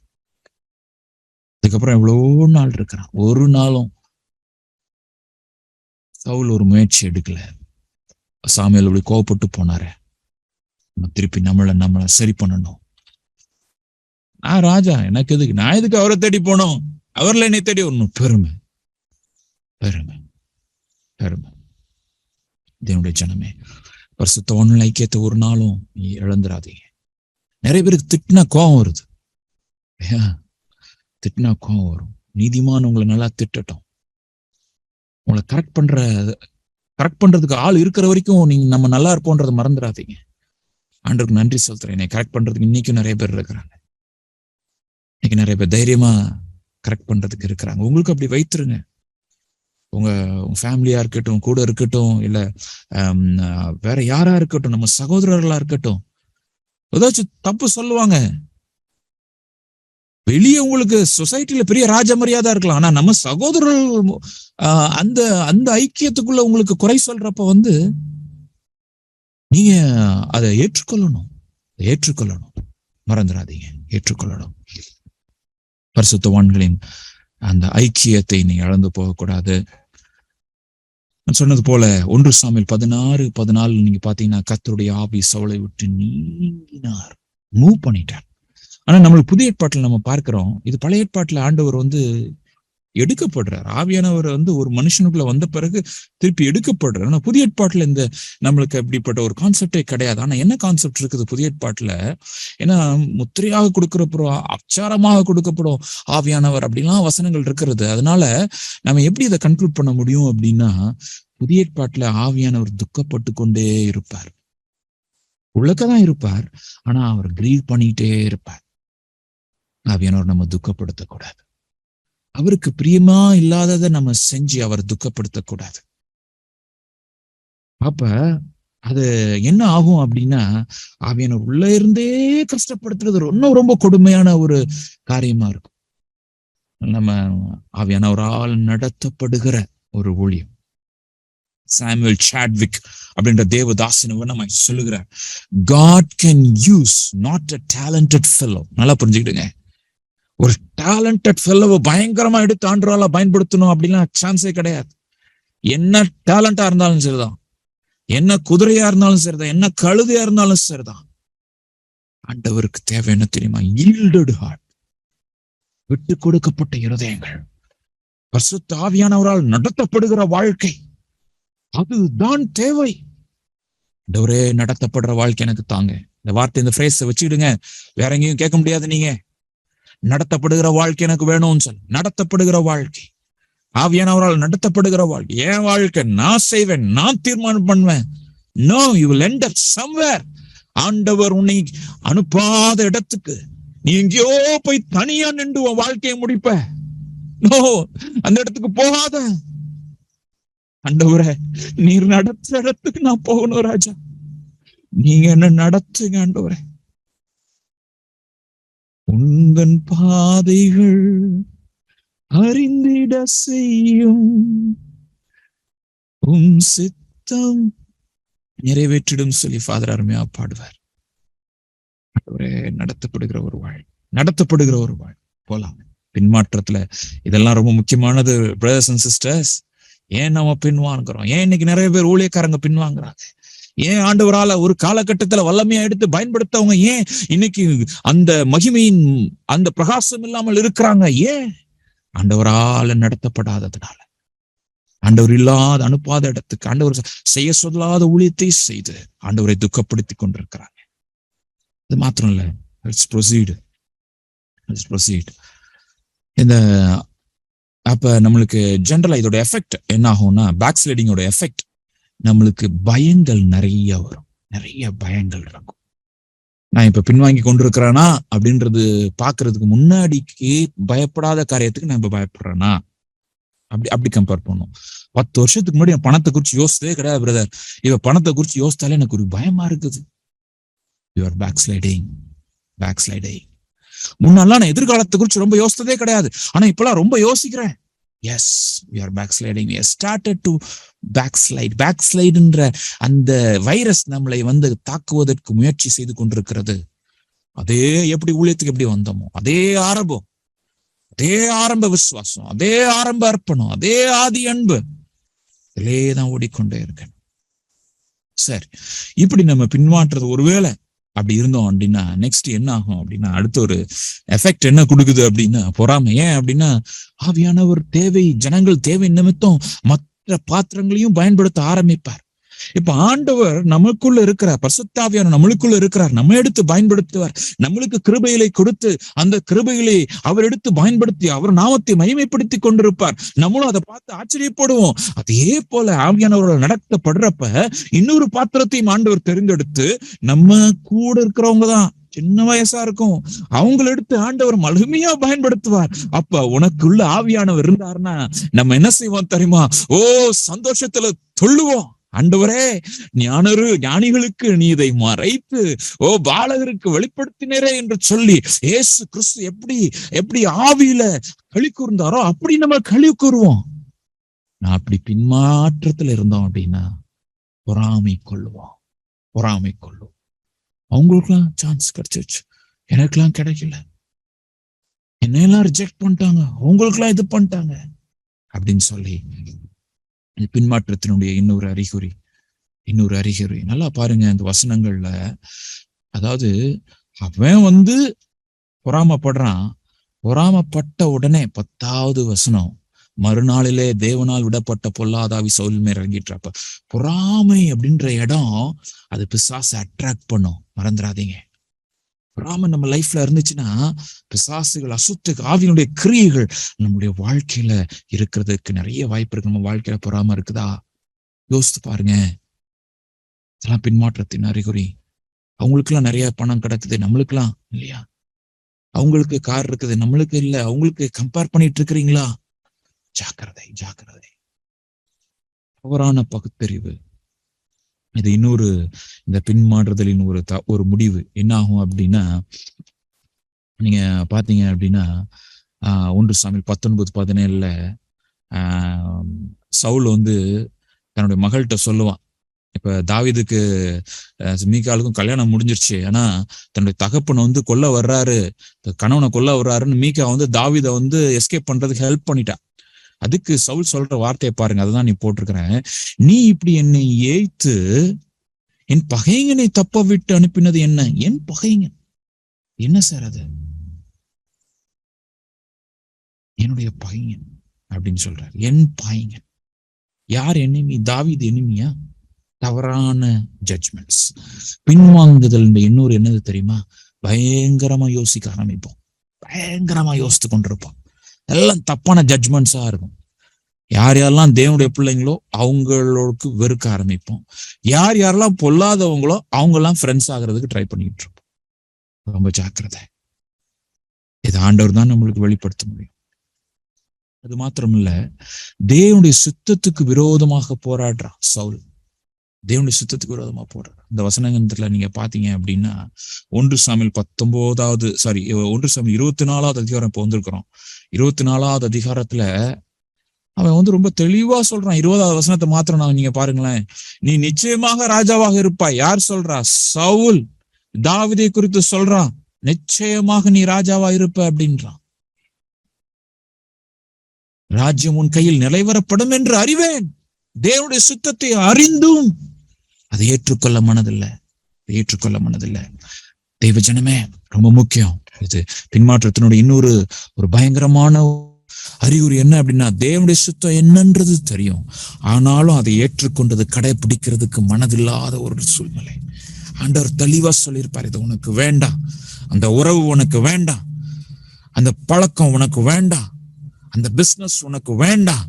[SPEAKER 1] அதுக்கப்புறம் எவ்வளவோ நாள் இருக்கிறான். ஒரு நாளும் சவுல் ஒரு முயற்சி எடுக்கல. சாமுவேல் அப்படி கோவப்பட்டு போனாரு. திருப்பி நம்மளை சரி பண்ணணும். நான் ராஜா, எனக்கு எதுக்கு, நான் எதுக்கு அவரை தேடி போனோம், அவர்ல என்னை தேடி வரணும். பெருமை பெருமை பெருமை. தேவனுடைய ஜனமே, பரிசுத்த ஐக்கியத்தை ஒரு நாளும் நீ இழந்துடாதீங்க. நிறைய பேருக்கு திட்டினா கோபம் வருது. திட்டினா கோபம் வரும். நீதிமான் உங்களை நல்லா திட்டட்டும். உங்களை கரெக்ட் பண்றதுக்கு ஆள் இருக்கிற வரைக்கும் நீங்க நம்ம நல்லா இருப்போன்றதை மறந்துடாதீங்க. ஆண்டவருக்கு நன்றி செலுத்துறேன். என்னை கரெக்ட் பண்றதுக்கு இன்னைக்கும் நிறைய பேர் இருக்கிறாங்க. இன்னைக்கு நிறைய பேர் தைரியமா கரெக்ட் பண்றதுக்கு இருக்கிறாங்க. உங்களுக்கு அப்படி வைத்துருங்க. உங்க ஃபேமிலியா இருக்கட்டும், கூட இருக்கட்டும், இல்ல வேற யாரா இருக்கட்டும், நம்ம சகோதரர்களா இருக்கட்டும், ஏதாச்சும் தப்பு சொல்லுவாங்க. வெளியே உங்களுக்கு சொசைட்டில பெரிய ராஜ மரியாதை இருக்கலாம். ஆனா நம்ம சகோதரர்கள் அந்த அந்த ஐக்கியத்துக்குள்ள உங்களுக்கு குறை சொல்றப்ப நீங்க அதை ஏற்றுக்கொள்ளணும். மறந்துடாதீங்க, ஏற்றுக்கொள்ளணும். பரிசுத்தவான்களின் அந்த ஐக்கியத்தை நீங்க இழந்து போகக்கூடாது. நான் சொன்னது போல 1 சாமுவேல் 16:14 நீங்க பாத்தீங்கன்னா, கர்த்தருடைய ஆவி சவுலை விட்டு நீங்கினார், மூவ் பண்ணிட்டார். ஆனா நம்மளுக்கு புதிய ஏற்பாட்டுல நம்ம பார்க்கிறோம், இது பழைய ஏற்பாட்டுல ஆண்டவர் எடுக்கப்படுறார். ஆவியானவர் ஒரு மனுஷனுக்குள்ள வந்த பிறகு திருப்பி எடுக்கப்படுறார். ஆனா புதிய ஏற்பாட்டுல இந்த நம்மளுக்கு அப்படிப்பட்ட ஒரு கான்செப்டே கிடையாது. ஆனா என்ன கான்செப்ட் இருக்குது புதிய ஏற்பாட்டுல? ஏன்னா முத்திரையாக கொடுக்கிறப்போ, அச்சாரமாக கொடுக்கப்படும் ஆவியானவர் அப்படிலாம் வசனங்கள் இருக்கிறது. அதனால நம்ம எப்படி இதை கன்க்ளூட் பண்ண முடியும் அப்படின்னா, புதிய ஏற்பாட்டுல ஆவியானவர் துக்கப்பட்டு கொண்டே இருப்பார். உள்ளக்கதான் இருப்பார், ஆனா அவர் கிரீவ் பண்ணிட்டே இருப்பார். ஆவியானவர் நம்ம துக்கப்படுத்தக்கூடாது. அவருக்கு பிரியமா இல்லாததை நம்ம செஞ்சு அவர் துக்கப்படுத்தக்கூடாது. அப்ப அது என்ன ஆகும் அப்படின்னா, ஆவியானவர் உள்ள இருந்தே கஷ்டப்படுத்துறது ரொம்ப கொடுமையான ஒரு காரியமா இருக்கும். நம்ம ஆவியானவரால் நடத்தப்படுகிற ஒரு ஊழியம். சாமுவேல் சாட்விக் அப்படின்ற தேவதாசன் நம்ம சொல்லுகிறார், God can use not a talented fellow. நல்லா புரிஞ்சுக்கிடுங்க. ஒரு டேலண்டட் ஃபெல்லோவை பயங்கரமா எடுத்து ஆண்டவரால பயன்படுத்தணும் அப்படிலாம் சான்ஸே கிடையாது. என்ன டேலண்டா இருந்தாலும் சரிதான், என்ன குதிரையா இருந்தாலும் சரிதான், என்ன கழுதையா இருந்தாலும் சரிதான், ஆண்டவருக்கு தேவை என்ன தெரியுமா? yielded heart, விட்டு கொடுக்கப்பட்ட இருதயங்கள், பரிசுத்த ஆவியானவரால் நடத்தப்படுகிற வாழ்க்கை, அதுதான் தேவை. ஆண்டவரே, நடத்தப்படுற வாழ்க்கை எனக்கு தாங்க. இந்த வார்த்தை, இந்த ஃப்ரேஸை வச்சுக்கிடுங்க, வேற எங்கேயும் கேட்க முடியாது. நீங்க நடத்தப்படுகிற வாழ்க்கை எனக்கு வேணும்னு சொல்லு. நடத்தப்படுகிற வாழ்க்கை, ஆவியானவரால் நடத்தப்படுகிற வாழ்க்கை, என் வாழ்க்கை நான் செய்வேன், நான் தீர்மானம் பண்ணுவேன். No, you will end up somewhere. ஆண்டவர் உன்னை அனுப்பாத இடத்துக்கு நீ எங்கேயோ போய் தனியா நின்று உன் வாழ்க்கையை முடிப்ப. நோ, அந்த இடத்துக்கு போகாத. ஆண்டவரே, நீர் நடத்துற இடத்துக்கு நான் போகணும் ராஜா, நீங்க என்ன நடத்துங்க ஆண்டவரே. உந்தன் பாதைகள் அறிந்திட செய்யும், சித்தம் நிறைவேற்றிடும் சொல்லி ஃபாதர் அருமையா பாடுவார். நடத்தப்படுகிற ஒரு வாழ் போலாம். பின்மாற்றத்துல இதெல்லாம் ரொம்ப முக்கியமானது பிரதர்ஸ் அண்ட் சிஸ்டர்ஸ். ஏன் நம்ம பின்வாங்குறோம்? ஏன் இன்னைக்கு நிறைய பேர் ஊழியக்காரங்க பின்வாங்குறாங்க? ஏன் ஆண்டவரால ஒரு காலகட்டத்துல வல்லமையா எடுத்து பயன்படுத்தவங்க ஏன் இன்னைக்கு அந்த மகிமையின் அந்த பிரகாசம் இல்லாமல் இருக்கிறாங்க? ஏன்? ஆண்டவரால நடத்தப்படாததுனால. ஆண்டவர் இல்லாத அனுப்பாத இடத்துக்கு ஆண்டவர் செய்ய சொல்லாத ஊழியத்தை செய்து ஆண்டவரை துக்கப்படுத்தி கொண்டிருக்கிறாங்க. இது மாத்திரம் இல்ல, லெட்ஸ் ப்ரொசீட். இந்த அப்ப நம்மளுக்கு ஜெனரலா இதோட எஃபெக்ட் என்ன ஆகும்னா, பேக் ஸ்லைடிங்கோட எஃபெக்ட், நம்மளுக்கு பயங்கள் நிறைய வரும். நிறைய பயங்கள் இருக்கும். நான் இப்ப பின்வாங்கி கொண்டிருக்கிறேனா அப்படின்றது பாக்குறதுக்கு முன்னாடிக்கு பயப்படாத காரியத்துக்கு நான் இப்ப பயப்படுறேனா அப்படி கம்பேர் பண்ணும். 10 வருஷத்துக்கு முன்னாடி என் பணத்தை குறிச்சு யோசிச்சதே கிடையாது பிரதர். இப்ப பணத்தை குறிச்சு யோசித்தாலே எனக்கு ஒரு பயமா இருக்குது. You're backsliding. முன்னெல்லாம் நான் எதிர்காலத்தை குறிச்சு ரொம்ப யோசித்ததே கிடையாது. ஆனா இப்பெல்லாம் ரொம்ப யோசிக்கிறேன். Yes, we are backsliding. We have started to backslide. பேக்ஸ்லைடுன்ற அந்த வைரஸ் நம்மளை தாக்குவதற்கு முயற்சி செய்து கொண்டிருக்கிறது. அதே எப்படி ஊழியத்துக்கு எப்படி வந்தோமோ அதே ஆரம்பம், அதே ஆரம்ப விசுவாசம், அதே ஆரம்ப அர்ப்பணம், அதே ஆதி அன்பு தான் ஓடிக்கொண்டே இருக்கேன். சரி, இப்படி நம்ம பின்மாற்றது ஒருவேளை அப்படி இருந்தோம் அப்படின்னா நெக்ஸ்ட் என்ன ஆகும் அப்படின்னா, அடுத்த ஒரு எஃபெக்ட் என்ன கொடுக்குது அப்படின்னா பொறாமை. ஏன் அப்படின்னா ஆவியானவர் ஜனங்கள் தேவை நிமித்தம் மற்ற பாத்திரங்களையும் பயன்படுத்த ஆரம்பிப்பார். இப்ப ஆண்டவர் நமக்குள்ள இருக்கிறார், பரிசுத்தாவியானவர் நம்மளுக்குள்ள இருக்கிறார், நம்ம எடுத்து பயன்படுத்துவார். நம்மளுக்கு கிருபைகளை கொடுத்து அந்த கிருபைகளை அவர் எடுத்து பயன்படுத்தி அவர் நாமத்தை மகிமைப்படுத்தி கொண்டிருப்பார். நம்மளும் அதை பார்த்து ஆச்சரியப்படுவோம். அதே போல ஆவியானவர்கள் நடத்தப்படுறப்ப இன்னொரு பாத்திரத்தையும் ஆண்டவர் தெரிந்தெடுத்து நம்ம கூட இருக்கிறவங்க தான் சின்ன வயசா இருக்கும், அவங்களை எடுத்து ஆண்டவர் மகிமையா பயன்படுத்துவார். அப்ப உனக்குள்ள ஆவியானவர் இருந்தாருன்னா நம்ம என்ன செய்வோம் தெரியுமா? சந்தோஷத்துல தொள்ளுவோம். ஆண்டவரே, ஞானிகளுக்கு நீ இதை மறைத்து பாலகருக்கு வெளிப்படுத்தினரே என்று சொல்லி இயேசு கிறிஸ்து எப்படி ஆவியில களி கூர்ந்தாரோ அப்படி நம்ம களி கூறுவோம். நான் அப்படி பின்மாற்றத்துல இருந்தோம் அப்படின்னா பொறாமை கொள்ளுவோம். அவங்களுக்குலாம் சான்ஸ் கிடைச்சிருச்சு, எனக்குலாம் கிடைக்கல, என்னெல்லாம் ரிஜெக்ட் பண்ணிட்டாங்க, அவங்களுக்குலாம் இது பண்ணிட்டாங்க அப்படின்னு சொல்லி பின்மாற்றத்தினுடைய இன்னொரு அறிகுறி. நல்லா பாருங்க இந்த வசனங்கள்ல. அதாவது அவன் பொறாமப்படுறான். பொறாமப்பட்ட உடனே 10வது வசனம், மறுநாளிலே தேவனால் விடப்பட்ட பொல்லாதாவி சவுல் மேல் இறங்கிட்டுறப்ப பொறாமை அப்படின்ற இடம் அது பிசாசை அட்ராக்ட் பண்ணும். மறந்துடாதீங்க, பொறாமை நம்ம லைஃப்ல இருந்துச்சுன்னா பிசாசுகள், அசுத்த ஆவியினுடைய கிரியைகள் நம்முடைய வாழ்க்கையில இருக்கிறதுக்கு நிறைய வாய்ப்பு இருக்கு. நம்ம வாழ்க்கையில பொறாமை இருக்குதா யோசித்து பாருங்க. இதெல்லாம் பின்மாற்றத்தின் அறிகுறி. அவங்களுக்குலாம் நிறைய பணம் கிடக்குது, நம்மளுக்குலாம் இல்லையா? அவங்களுக்கு கார் இருக்குது, நம்மளுக்கு இல்லை. அவங்களுக்கு கம்பேர் பண்ணிட்டு இருக்கிறீங்களா? ஜாக்கிரதை. தவறான பகுத்தறிவு. இது இன்னொரு இந்த பின்மாறுதலின் ஒரு முடிவு என்ன ஆகும் அப்படின்னா, நீங்க பாத்தீங்க அப்படின்னா 1 சாமுவேல் 19:17 சவுல் தன்னுடைய மகள்கிட்ட சொல்லுவான். இப்ப தாவீதுக்கு மீகாலுக்கும் கல்யாணம் முடிஞ்சிருச்சு. ஆனா தன்னுடைய தகப்பனை கொல்ல வர்றாரு, கணவனை கொல்ல வர்றாருன்னு மீகா தாவீதை எஸ்கேப் பண்றதுக்கு ஹெல்ப் பண்ணிட்டா. அதுக்கு சவுல் சொல்ற வார்த்தையை பாருங்க, அதுதான் நீ போட்டிருக்கிறேன். நீ இப்படி என்னை ஏய்த்து என் பகைங்கனை தப்ப விட்டு அனுப்பினது என்ன? என் பகைங்கன் என்ன சார் அது? என்னுடைய பகைங்கன் அப்படின்னு சொல்றாரு. என் பகைங்கன் யார்? எனிமி? தாவீது எனிமியா? தவறான ஜட்ஜ்மெண்ட்ஸ், பின்வாங்குதல். இன்னொரு என்னது தெரியுமா? பயங்கரமா யோசிக்க ஆரம்பிப்போம், பயங்கரமா யோசித்து கொண்டிருப்போம். எல்லாம் தப்பான ஜட்ஜ்மெண்ட்ஸா இருக்கும். யாரெல்லாம் தேவனுடைய பிள்ளைங்களோ அவங்களுக்கு வெறுக்க ஆரம்பிப்போம். யாரெல்லாம் பொல்லாதவங்களோ அவங்கெல்லாம் ஃப்ரெண்ட்ஸ் ஆகிறதுக்கு ட்ரை பண்ணிட்டு இருப்போம். ரொம்ப ஜாக்கிரதை. இது ஆண்டவர் தான் நம்மளுக்கு வெளிப்படுத்த முடியும். அது மாத்திரம் இல்ல, தேவனுடைய சித்தத்துக்கு விரோதமாக போராடுறான் சவுல். தேவனுடைய சித்தத்துக்கு விரோதமா போடுறார். இந்த வசனத்துல நீங்க பாத்தீங்க அப்படின்னா 1 சாமுவேல் 24வது அதிகாரம் இப்ப வந்திருக்கிறோம். 24வது அதிகாரத்துல அவன் ரொம்ப தெளிவா சொல்றான். 20வது வசனத்தை மாத்திரம் நீங்க பாருங்களேன். நீ நிச்சயமாக ராஜாவாக இருப்பாய். யார் சொல்றா? சவுல் தாவீதை குறித்து சொல்றான். நிச்சயமாக நீ ராஜாவா இருப்ப அப்படின்றான். ராஜ்யம் உன் கையில் நிலைவரப்படும் என்று அறிவேன். தேவனுடைய சுத்தத்தை அறிந்தும் அதை ஏற்றுக்கொள்ள மனதில்லை. தெய்வ ஜனமே, ரொம்ப முக்கியம் இது. பின்மாற்றத்தினுடைய இன்னொரு பயங்கரமான அறிகுறி என்ன அப்படின்னா, தேவனுடைய சுத்தம் என்னன்றது தெரியும், ஆனாலும் அதை ஏற்றுக்கொண்டது கடைபிடிக்கிறதுக்கு மனதில்லாத ஒரு சூழ்நிலை. ஆண்டவர் தெளிவா சொல்லியிருப்பார், இது உனக்கு வேண்டாம், அந்த உறவு உனக்கு வேண்டாம், அந்த பழக்கம் உனக்கு வேண்டாம், அந்த பிசினஸ் உனக்கு வேண்டாம்,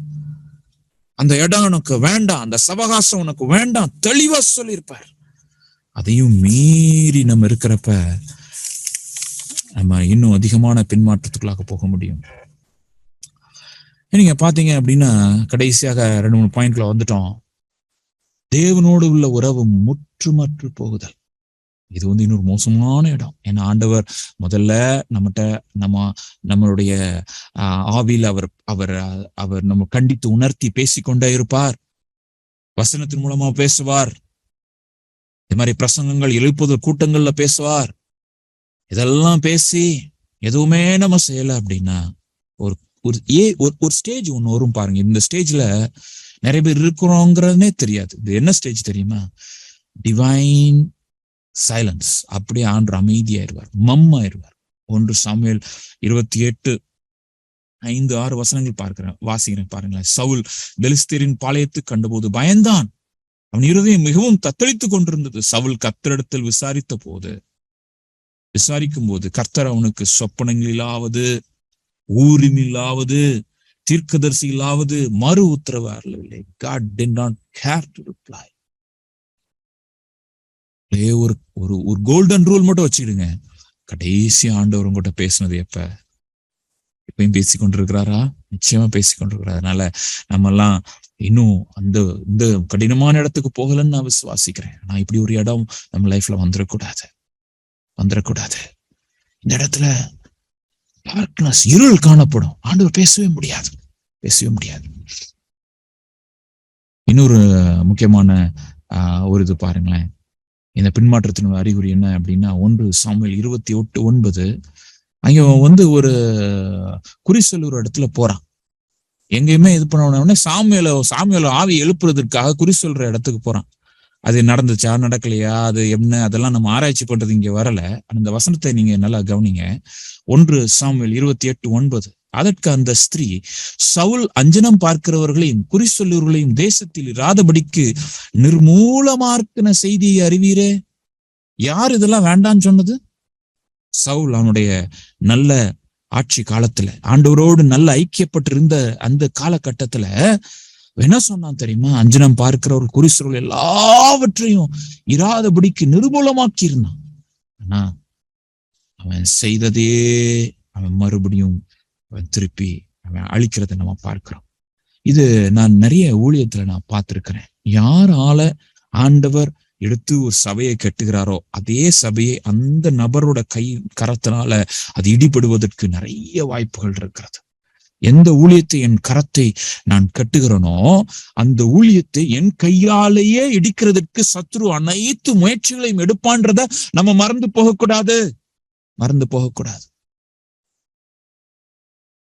[SPEAKER 1] அந்த இடம் உனக்கு வேண்டாம், அந்த சவகாசம் உனக்கு வேண்டாம், தெளிவா சொல்லியிருப்பார். அதையும் மீறி நம்ம இருக்கிறப்ப நம்ம இன்னும் அதிகமான பின்மாற்றத்துக்குள்ளாக போக முடியும். நீங்க பாத்தீங்க அப்படின்னா கடைசியாக 2-3 பாயிண்ட்ல வந்துட்டோம். தேவனோடு உள்ள உறவு முற்றுமற்று போகுதல். இது இன்னொரு மோசமான இடம். ஏன்னா ஆண்டவர் முதல்ல நம்மளுடைய ஆவியில் அவர் அவர் அவர் நம்ம கண்டித்து உணர்த்தி பேசிக்கொண்டே இருப்பார். வசனத்தின் மூலமா பேசுவார். இது மாதிரி பிரசங்கங்கள் எழுப்புதல் கூட்டங்கள்ல பேசுவார். இதெல்லாம் பேசி எதுவுமே நம்ம செய்யல அப்படின்னா ஒரு ஸ்டேஜ் ஒண்ணு வரும் பாருங்க. இந்த ஸ்டேஜ்ல நிறைய பேர் இருக்கிறோங்கிறதுனே தெரியாது. இது என்ன ஸ்டேஜ் தெரியுமா? Divine silence. அப்படியே ஆண்டவர் அமைதியாயிருவார், மம்மாயிருவார். 1 சாமுவேல் 28:5-6 வசனங்கள் வாசிக்கிறேன் பாருங்களேன். சவுல் பெலிஸ்தரின் பாளையத்து கண்டபோது பயந்தான். அவன் இருதயம் மிகவும் தத்தளித்துக் கொண்டிருந்தது. சவுல் கர்த்தரிடத்தில் விசாரிக்கும் போது கர்த்தர் அவனுக்கு சொப்பனங்களிலாவது ஊரிமிலாவது தீர்க்கதரிசியிலாவது மறு உத்தரவு அருளவில்லை. God did not care to reply. ஒரு கோல்டன் ரூல் மட்டும் வச்சுக்கிடுங்க. கடைசி ஆண்டவர் உங்ககிட்ட பேசினது எப்பயும் பேசிக்கொண்டிருக்கிறாரா? நிச்சயமா பேசிக்கொண்டிருக்கிறார். அதனால நம்ம எல்லாம் இன்னும் இந்த கடினமான இடத்துக்கு போகலன்னு நான் விசுவாசிக்கிறேன். நான் இப்படி ஒரு இடம் நம்ம லைஃப்ல வந்துடக்கூடாது. இந்த இடத்துல டார்க்னஸ், இருள் காணப்படும். ஆண்டவர் பேசவே முடியாது. இன்னொரு முக்கியமான ஒரு இது பாருங்களேன். இந்த பின்மாற்றத்தின் அறிகுறி என்ன அப்படின்னா 1 சாமுவேல் 28:9 அங்க ஒரு குறி சொல்லுற இடத்துல போறான். எங்கேயுமே இது பண்ண உடனே சாமுவேல் ஆவி எழுப்புறதுக்காக குறி சொல்ற இடத்துக்கு போறான். அது நடந்துச்சா நடக்கலையா, அது என்ன, அதெல்லாம் நம்ம ஆராய்ச்சி பண்றது இங்க வரல. அந்த வசனத்தை நீங்க நல்லா கவனிங்க. 1 சாமுவேல் 28:9 அதற்கு அந்த ஸ்திரீ, சவுல் அஞ்சனம் பார்க்கிறவர்களையும் குறி சொல்லுவர்களையும் தேசத்தில் இராதபடிக்கு நிர்மூலமாக்கின செய்தியை அறிவீரே. யார் இதெல்லாம் வேண்டான்னு சொன்னது? சவுல் அவனுடைய நல்ல ஆட்சி காலத்துல, ஆண்டவரோடு நல்ல ஐக்கியப்பட்டிருந்த அந்த காலகட்டத்துல என்ன சொன்னான் தெரியுமா? அஞ்சனம் பார்க்கிறவர்கள் குறி சொல்ல எல்லாவற்றையும் இராதபடிக்கு நிர்மூலமாக்கி இருந்தான். ஆனா அவன் செய்ததே அவன் மறுபடியும் திருப்பி அவன் அழிக்கிறத நம்ம பார்க்கிறோம். இது நான் நிறைய ஊழியத்துல நான் பார்த்திருக்கிறேன். யாரால ஆண்டவர் எடுத்து ஒரு சபையை கட்டுகிறாரோ அதே சபையை அந்த நபரோட கரத்தினால அது இடிபடுவதற்கு நிறைய வாய்ப்புகள் இருக்கிறது. எந்த ஊழியத்தை என் கரத்தை நான் கட்டுகிறேனோ அந்த ஊழியத்தை என் கையாலேயே இடிக்கிறதுக்கு சத்ரு அனைத்து முயற்சிகளையும் எடுப்பான்றத நம்ம மறந்து போகக்கூடாது.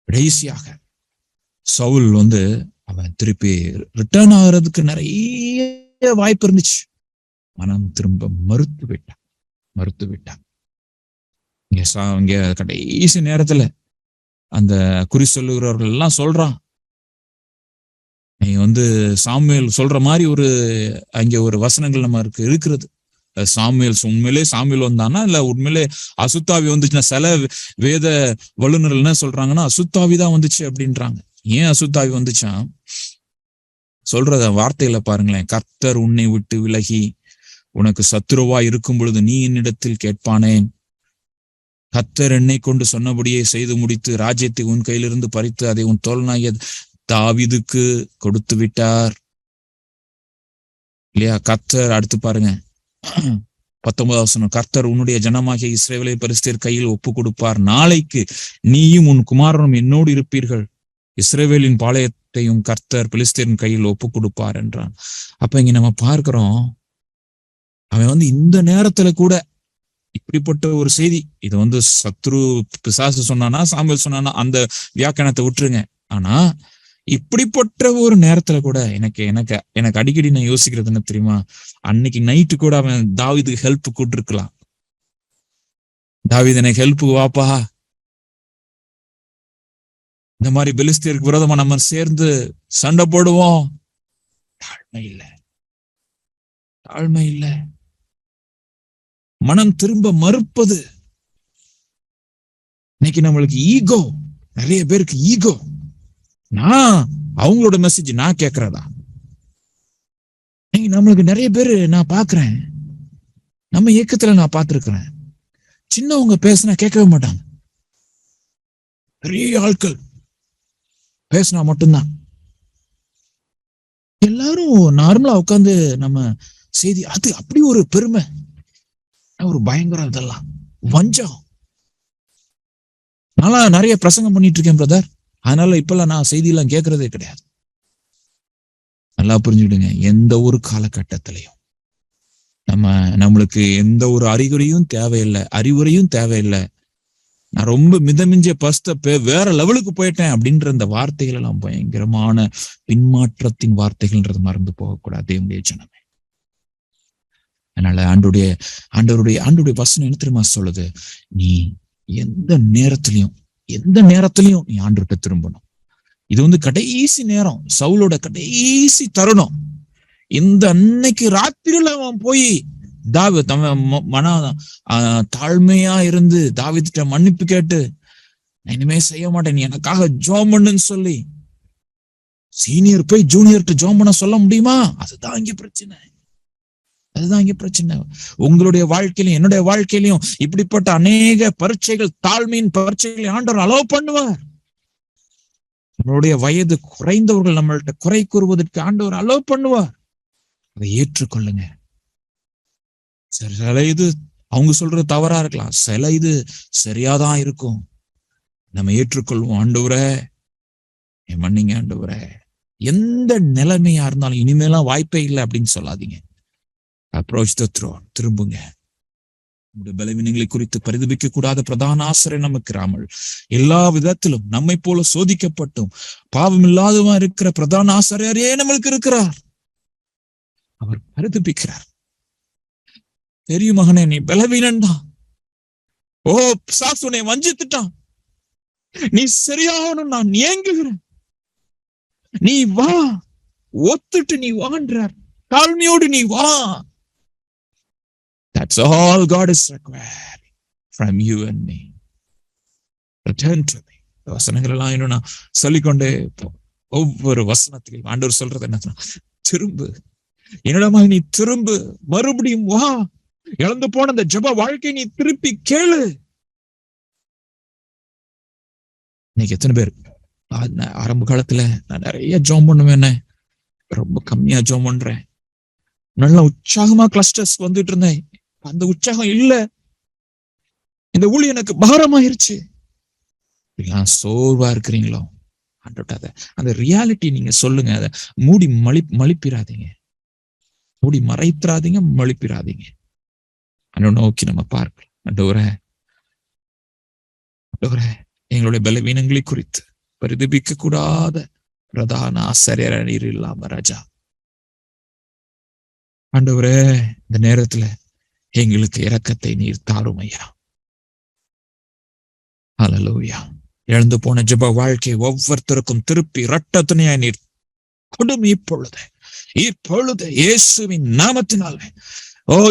[SPEAKER 1] கடைசியாக சவுல் அவன் திருப்பி ரிட்டர்ன் ஆகிறதுக்கு நிறைய வாய்ப்பு இருந்துச்சு. மனம் திரும்ப மறுத்து விட்டான். இங்க கடைசி நேரத்துல அந்த குறி சொல்லுகிறவர்கள் எல்லாம் சொல்றான், நீ சாமுவேல் சொல்ற மாதிரி அங்க ஒரு வசனங்கள் நம்ம இருக்கிறது. உண்மையிலே சாமுவேல் வந்தானா இல்ல உண்மையிலே அசுத்தாவி வந்துச்சுன்னா, சில வேத வல்லுநர்கள் என்ன சொல்றாங்கன்னா அசுத்தாவிதான் வந்துச்சு அப்படின்றாங்க. ஏன் அசுத்தாவி வந்துச்சா? சொல்றத வார்த்தையில பாருங்களேன். கர்த்தர் உன்னை விட்டு விலகி உனக்கு சத்துருவா இருக்கும் பொழுது நீ என்னிடத்தில் கேட்பானேன். கர்த்தர் என்னை கொண்டு சொன்னபடியே செய்து முடித்து ராஜ்யத்தை உன் கையிலிருந்து பறித்து அதை உன் தோழனாகிய தாவீதுக்கு கொடுத்து விட்டார் இல்லையா? கர்த்தர் அடுத்து பாருங்க 19வது வசனம், கர்த்தர் உன்னுடைய ஜனமாகிய இஸ்ரவேலை பெலிஸ்தர் கையில் ஒப்பு கொடுப்பார். நாளைக்கு நீயும் உன் குமாரனும் என்னோடு இருப்பீர்கள். இஸ்ரவேலின் பாளையத்தையும் கர்த்தர் பெலிஸ்தரின் கையில் ஒப்பு கொடுப்பார் என்றான். அப்ப இங்க நம்ம பார்க்கிறோம், அவன் இந்த நேரத்துல கூட இப்படிப்பட்ட ஒரு செய்தி, இது சத்ரு பிசாசு சொன்னானா சாமுவேல் சொன்னானா அந்த வியாக்கியானத்தை விட்டுருங்க. ஆனா இப்படிப்பட்ட ஒரு நேரத்துல கூட எனக்கு அடிக்கடி நான் யோசிக்கிறது என்ன தெரியுமா? அன்னைக்கு நைட்டு கூட அவன் தாவீதுக்கு ஹெல்ப் கூட்டிருக்கலாம். தாவீது எனக்கு ஹெல்ப் வாப்பா, இந்த மாதிரி பெலிஸ்தருக்கு விரோதமா நம்ம சேர்ந்து சண்டை போடுவோம். தாழ்மை இல்ல, மனம் திரும்ப மறுப்பது. இன்னைக்கு நம்மளுக்கு ஈகோ, நிறைய பேருக்கு ஈகோ. நான் அவங்களோட மெசேஜ் நான் கேட்கறதா? நம்மளுக்கு நிறைய பேரு நான் பாக்குறேன், நம்ம இயக்கத்துல நான் பார்த்திருக்கிறேன், சின்னவங்க பேசினா கேட்கவே மாட்டாங்க. பெரிய ஆட்கள் பேசினா மட்டும்தான். எல்லாரும் நார்மலா உட்காந்து நம்ம செய்தி, அது அப்படி ஒரு பெருமை, ஒரு பயங்கரம், இதெல்லாம் வஞ்சம். நல்லா நிறைய பிரசங்கம் பண்ணிட்டு இருக்கேன் பிரதர், அதனால இப்பெல்லாம் நான் செய்தியெல்லாம் கேட்கறதே கிடையாது. நல்லா புரிஞ்சுக்கிடுங்க, எந்த ஒரு காலகட்டத்திலையும் நம்மளுக்கு எந்த ஒரு அறிகுறியும் அறிவுரையும் தேவையில்லை. நான் ரொம்ப மிதமிஞ்ச வேற லெவலுக்கு போயிட்டேன் அப்படின்ற அந்த வார்த்தைகள் எல்லாம் பயங்கரமான பின்மாற்றத்தின் வார்த்தைகள்ன்றது மறந்து போகக்கூடாது தேவனுடைய ஜனமே. அதனால ஆண்டவருடைய வசனம் என்ன தெரியுமா சொல்லுது? நீ எந்த நேரத்திலையும் நீ ஆண்டவர்கிட்ட திரும்பணும். இது கடைசி நேரம், சவுலோட கடைசி தருணம். இந்த அன்னைக்கு ராத்திரியில அவன் போய் தாழ்மையா இருந்து தாவீதுட்ட மன்னிப்பு கேட்டு, நான் இனிமே செய்ய மாட்டேன், நீ எனக்காக ஜெபம் பண்ணுன்னு சொல்லி சீனியர் போய் ஜூனியர்கிட்ட ஜெபம் பண்ண சொல்ல முடியுமா? அதுதான் இங்க பிரச்சனை. உங்களுடைய வாழ்க்கையிலும் என்னுடைய வாழ்க்கையிலும் இப்படிப்பட்ட அநேக பரீட்சைகள், தாழ்மையின் பரீட்சைகளை ஆண்டவர் அலோவ் பண்ணுவார். நம்மளுடைய வயது குறைந்தவர்கள் நம்மள்ட்ட குறை கூறுவதற்கு ஆண்டவர் அலோவ் பண்ணுவார். அதை ஏற்றுக்கொள்ளுங்க. சில இது அவங்க சொல்றது தவறா இருக்கலாம், சில இது சரியாதான் இருக்கும். நம்ம ஏற்றுக்கொள்வோம். ஆண்டவரே மன்னிங்க, ஆண்டவரே. எந்த நிலைமையா இருந்தாலும் இனிமேலாம் வாய்ப்பே இல்லை அப்படின்னு சொல்லாதீங்க. அப்ரோச் தி த்ரோன், திரும்புங்க. நம்முடைய பலவீனங்களை குறித்து பரிதபிக்க கூடாத பிரதான ஆசிரியர் நமக்கு இராமல், எல்லா விதத்திலும் நம்மை போல சோதிக்கப்பட்டும் பாவம் இல்லாதவா இருக்கிற பிரதான ஆசிரியரே நம்மளுக்கு இருக்கிறார். அவர் பரிதபிக்கிறார். தெரியும் மகனே, நீ பலவீனன் தான். ஓ பிசாசு உன்னை வஞ்சித்துட்டான், நீ சரியாகணும், நான் ஏங்குகிறேன், நீ வா, ஒத்துட்டு நீ வான்றார், தாழ்மையோடு நீ வா. That's all God is requiring from you and me. Return to me. வசனங்கள் எல்லாம் இன்னும் நான் சொல்லிக்கொண்டே ஒவ்வொரு வசனத்திலையும் ஆண்டவர் சொல்றது என்ன? திரும்பு, என்னிடமா நீ திரும்பு, மறுபடியும் வா, இழந்து போன அந்த ஜெப வாழ்க்கை நீ திருப்பி கேளு. இன்னைக்கு எத்தனை பேர் ஆரம்ப காலத்துல நான் நிறைய ஜெபம் பண்ணுவேன், ரொம்ப கம்மியா ஜெபம் பண்றேன். நல்ல உற்சாகமா கிளஸ்டர்ஸ் வந்துட்டு இருந்தேன், அந்த உற்சாகம் இல்ல, இந்த ஊழி எனக்கு பாரமாயிருச்சு. சோர்வா இருக்கிறீங்களோ, அந்த ரியாலிட்டி நீங்க சொல்லுங்க. அதை மூடி மலிப்பிராதீங்க, மூடி மறைத்துறாதீங்க, மலிப்பிராதீங்க. நோக்கி நம்ம பார்க்கலாம். ஆண்டவரே, எங்களுடைய பலவீனங்களை குறித்து பரிதபிக்க கூடாத பிரதான ஆசிரியர் நீர் இல்லாம ராஜா. ஆண்டவரே, இந்த நேரத்துல எங்களுக்கு இரக்கத்தை நீர் தாரும் ஐயா. ஹல்லேலூயா. இழந்து போன ஜெப வாழ்க்கை ஒவ்வொருத்தருக்கும் திருப்பி இரட்ட துணையாய் நீர் கொடுமை இப்பொழுது இயேசுவின் நாமத்தினாலே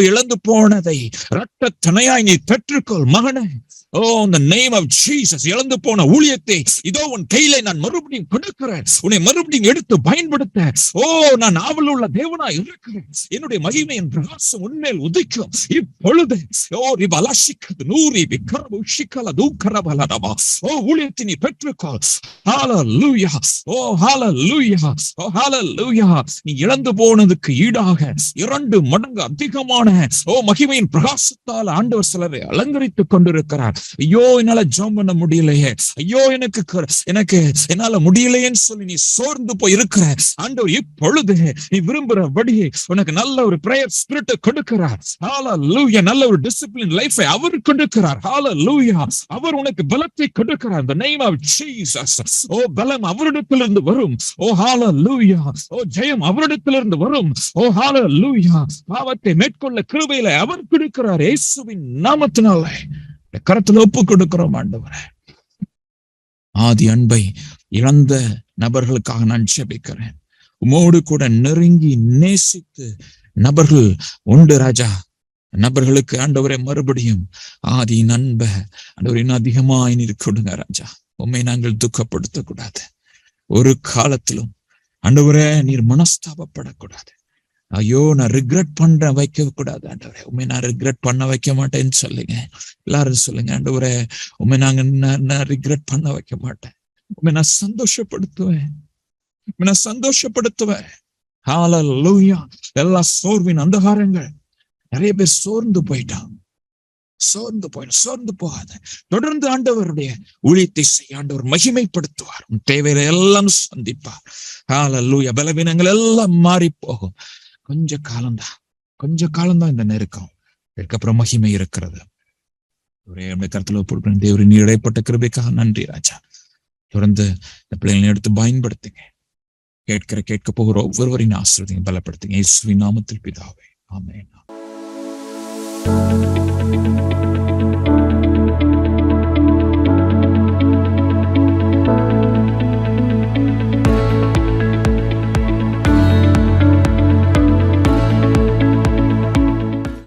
[SPEAKER 1] இழந்து போனதை இரட்ட துணையாய் நீ பெற்றுக்கொள் மகனே. இந்த நேம் ஆஃப் ஜீசஸ், இழந்து போன ஊழியத்தை இதோ உன் கையில நான் மறுபடியும் கொடுக்கிறேன். உன்னை மறுபடியும் எடுத்து பயன்படுத்த நான் ஆவலுள்ள தேவனாய் இருக்கிறேன். என்னுடைய மகிமையின் பிரகாசம் உன்மேல் உதிக்கும் இப்பொழுது. ஊழியத்தை நீ பெற்றுக்கொள். ஹல்லேலூயா, ஹல்லேலூயா, ஹல்லேலூயா. நீ இழந்து போனதுக்கு ஈடாக 2 மடங்கு அதிகமான மகிமையின் பிரகாசத்தால் ஆண்டவர் சிலரை அலங்கரித்துக் கொண்டிருக்கிறார். ஐயோ என்னால ஜெபம் பண்ண முடியலையே, ஐயோ எனக்கு என்னால முடியலையேன்னு சொல்லி நீ சோர்ந்து போய் இருக்கிற ஆண்டவர் இப்பொழுது நீ விரும்புறபடி உனக்கு நல்ல ஒரு பிரேயர் ஸ்பிரிட் கொடுக்கிறார். ஹல்லேலூயா. நல்ல ஒரு டிசிப்ளின் லைஃபை அவர் கொடுக்கிறார். ஹல்லேலூயா. அவர் உனக்கு பலத்தை கொடுக்கிறார். இந்த நேம் ஆஃப் ஜீசஸ். பலம் அவரிடத்திலிருந்து வரும். ஹல்லேலூயா. ஜெயம் அவரிடத்திலிருந்து வரும். ஹல்லேலூயா. பாவத்தை மேற்கொள்ள கிருபையில அவர் கொடுக்கிறார். இயேசுவின் நாமத்தினாலே கரத்துல ஒப்பு கொடுக்கிறோம் ஆண்டவரே. ஆதி அன்பை இழந்த நபர்களுக்காக நான் ஜெபிக்கிறேன். உமோடு கூட நெருங்கி நேசித்து நபர்கள் உண்டு ராஜா. நபர்களுக்கு ஆண்டவரை மறுபடியும் ஆதி அன்பை ஆண்டவரின் அதிகமாய் நீர் கொடுங்க ராஜா. உம்மை நாங்கள் துக்கப்படுத்த கூடாது. ஒரு காலத்திலும் ஆண்டவரே நீர் மனஸ்தாபப்படக்கூடாது. ஐயோ நான் ரிக்ரெட் பண்ற வைக்க கூடாது ஆண்டவரே, உண்மை நான் ரிக்ரெட் பண்ண வைக்க மாட்டேன்னு சொல்லுங்க. எல்லாரும் சொல்லுங்க, ஆண்டவரே உண்மை நான் ரிக்ரெட் பண்ண வைக்க மாட்டேன், உண்மை நான் சந்தோஷப்படுத்துவேன், உண்மை நான் சந்தோஷப்படுத்துவேன். ஹல்லேலூயா. எல்லா சோர்வின் அந்தகாரங்கள், நிறைய பேர் சோர்ந்து போயிட்டாங்க. சோர்ந்து போகாத, தொடர்ந்து ஆண்டவருடைய ஊழியத்தை செய்ய ஆண்டவர் மகிமைப்படுத்துவார். தேவையில எல்லாம் சந்திப்பார். ஹல்லேலூயா. பலவீனங்கள் எல்லாம் மாறி போகும். கொஞ்ச காலம்தான் இந்த நெருக்கம். அதுக்கப்புறம் மகிமை இருக்கிறது. ஒரே கருத்துல போடுறேன். தேவரின் இடைப்பட்ட கிருபைக்காக நன்றி ராஜா. தொடர்ந்து இந்த பிள்ளைகளை எடுத்து பயன்படுத்துங்க. கேட்க போகிற ஒவ்வொருவரையும் ஆசீர்வதிங்க, பலப்படுத்துங்க. இயேசுவின் நாமத்தில் பிதாவே, ஆமென்.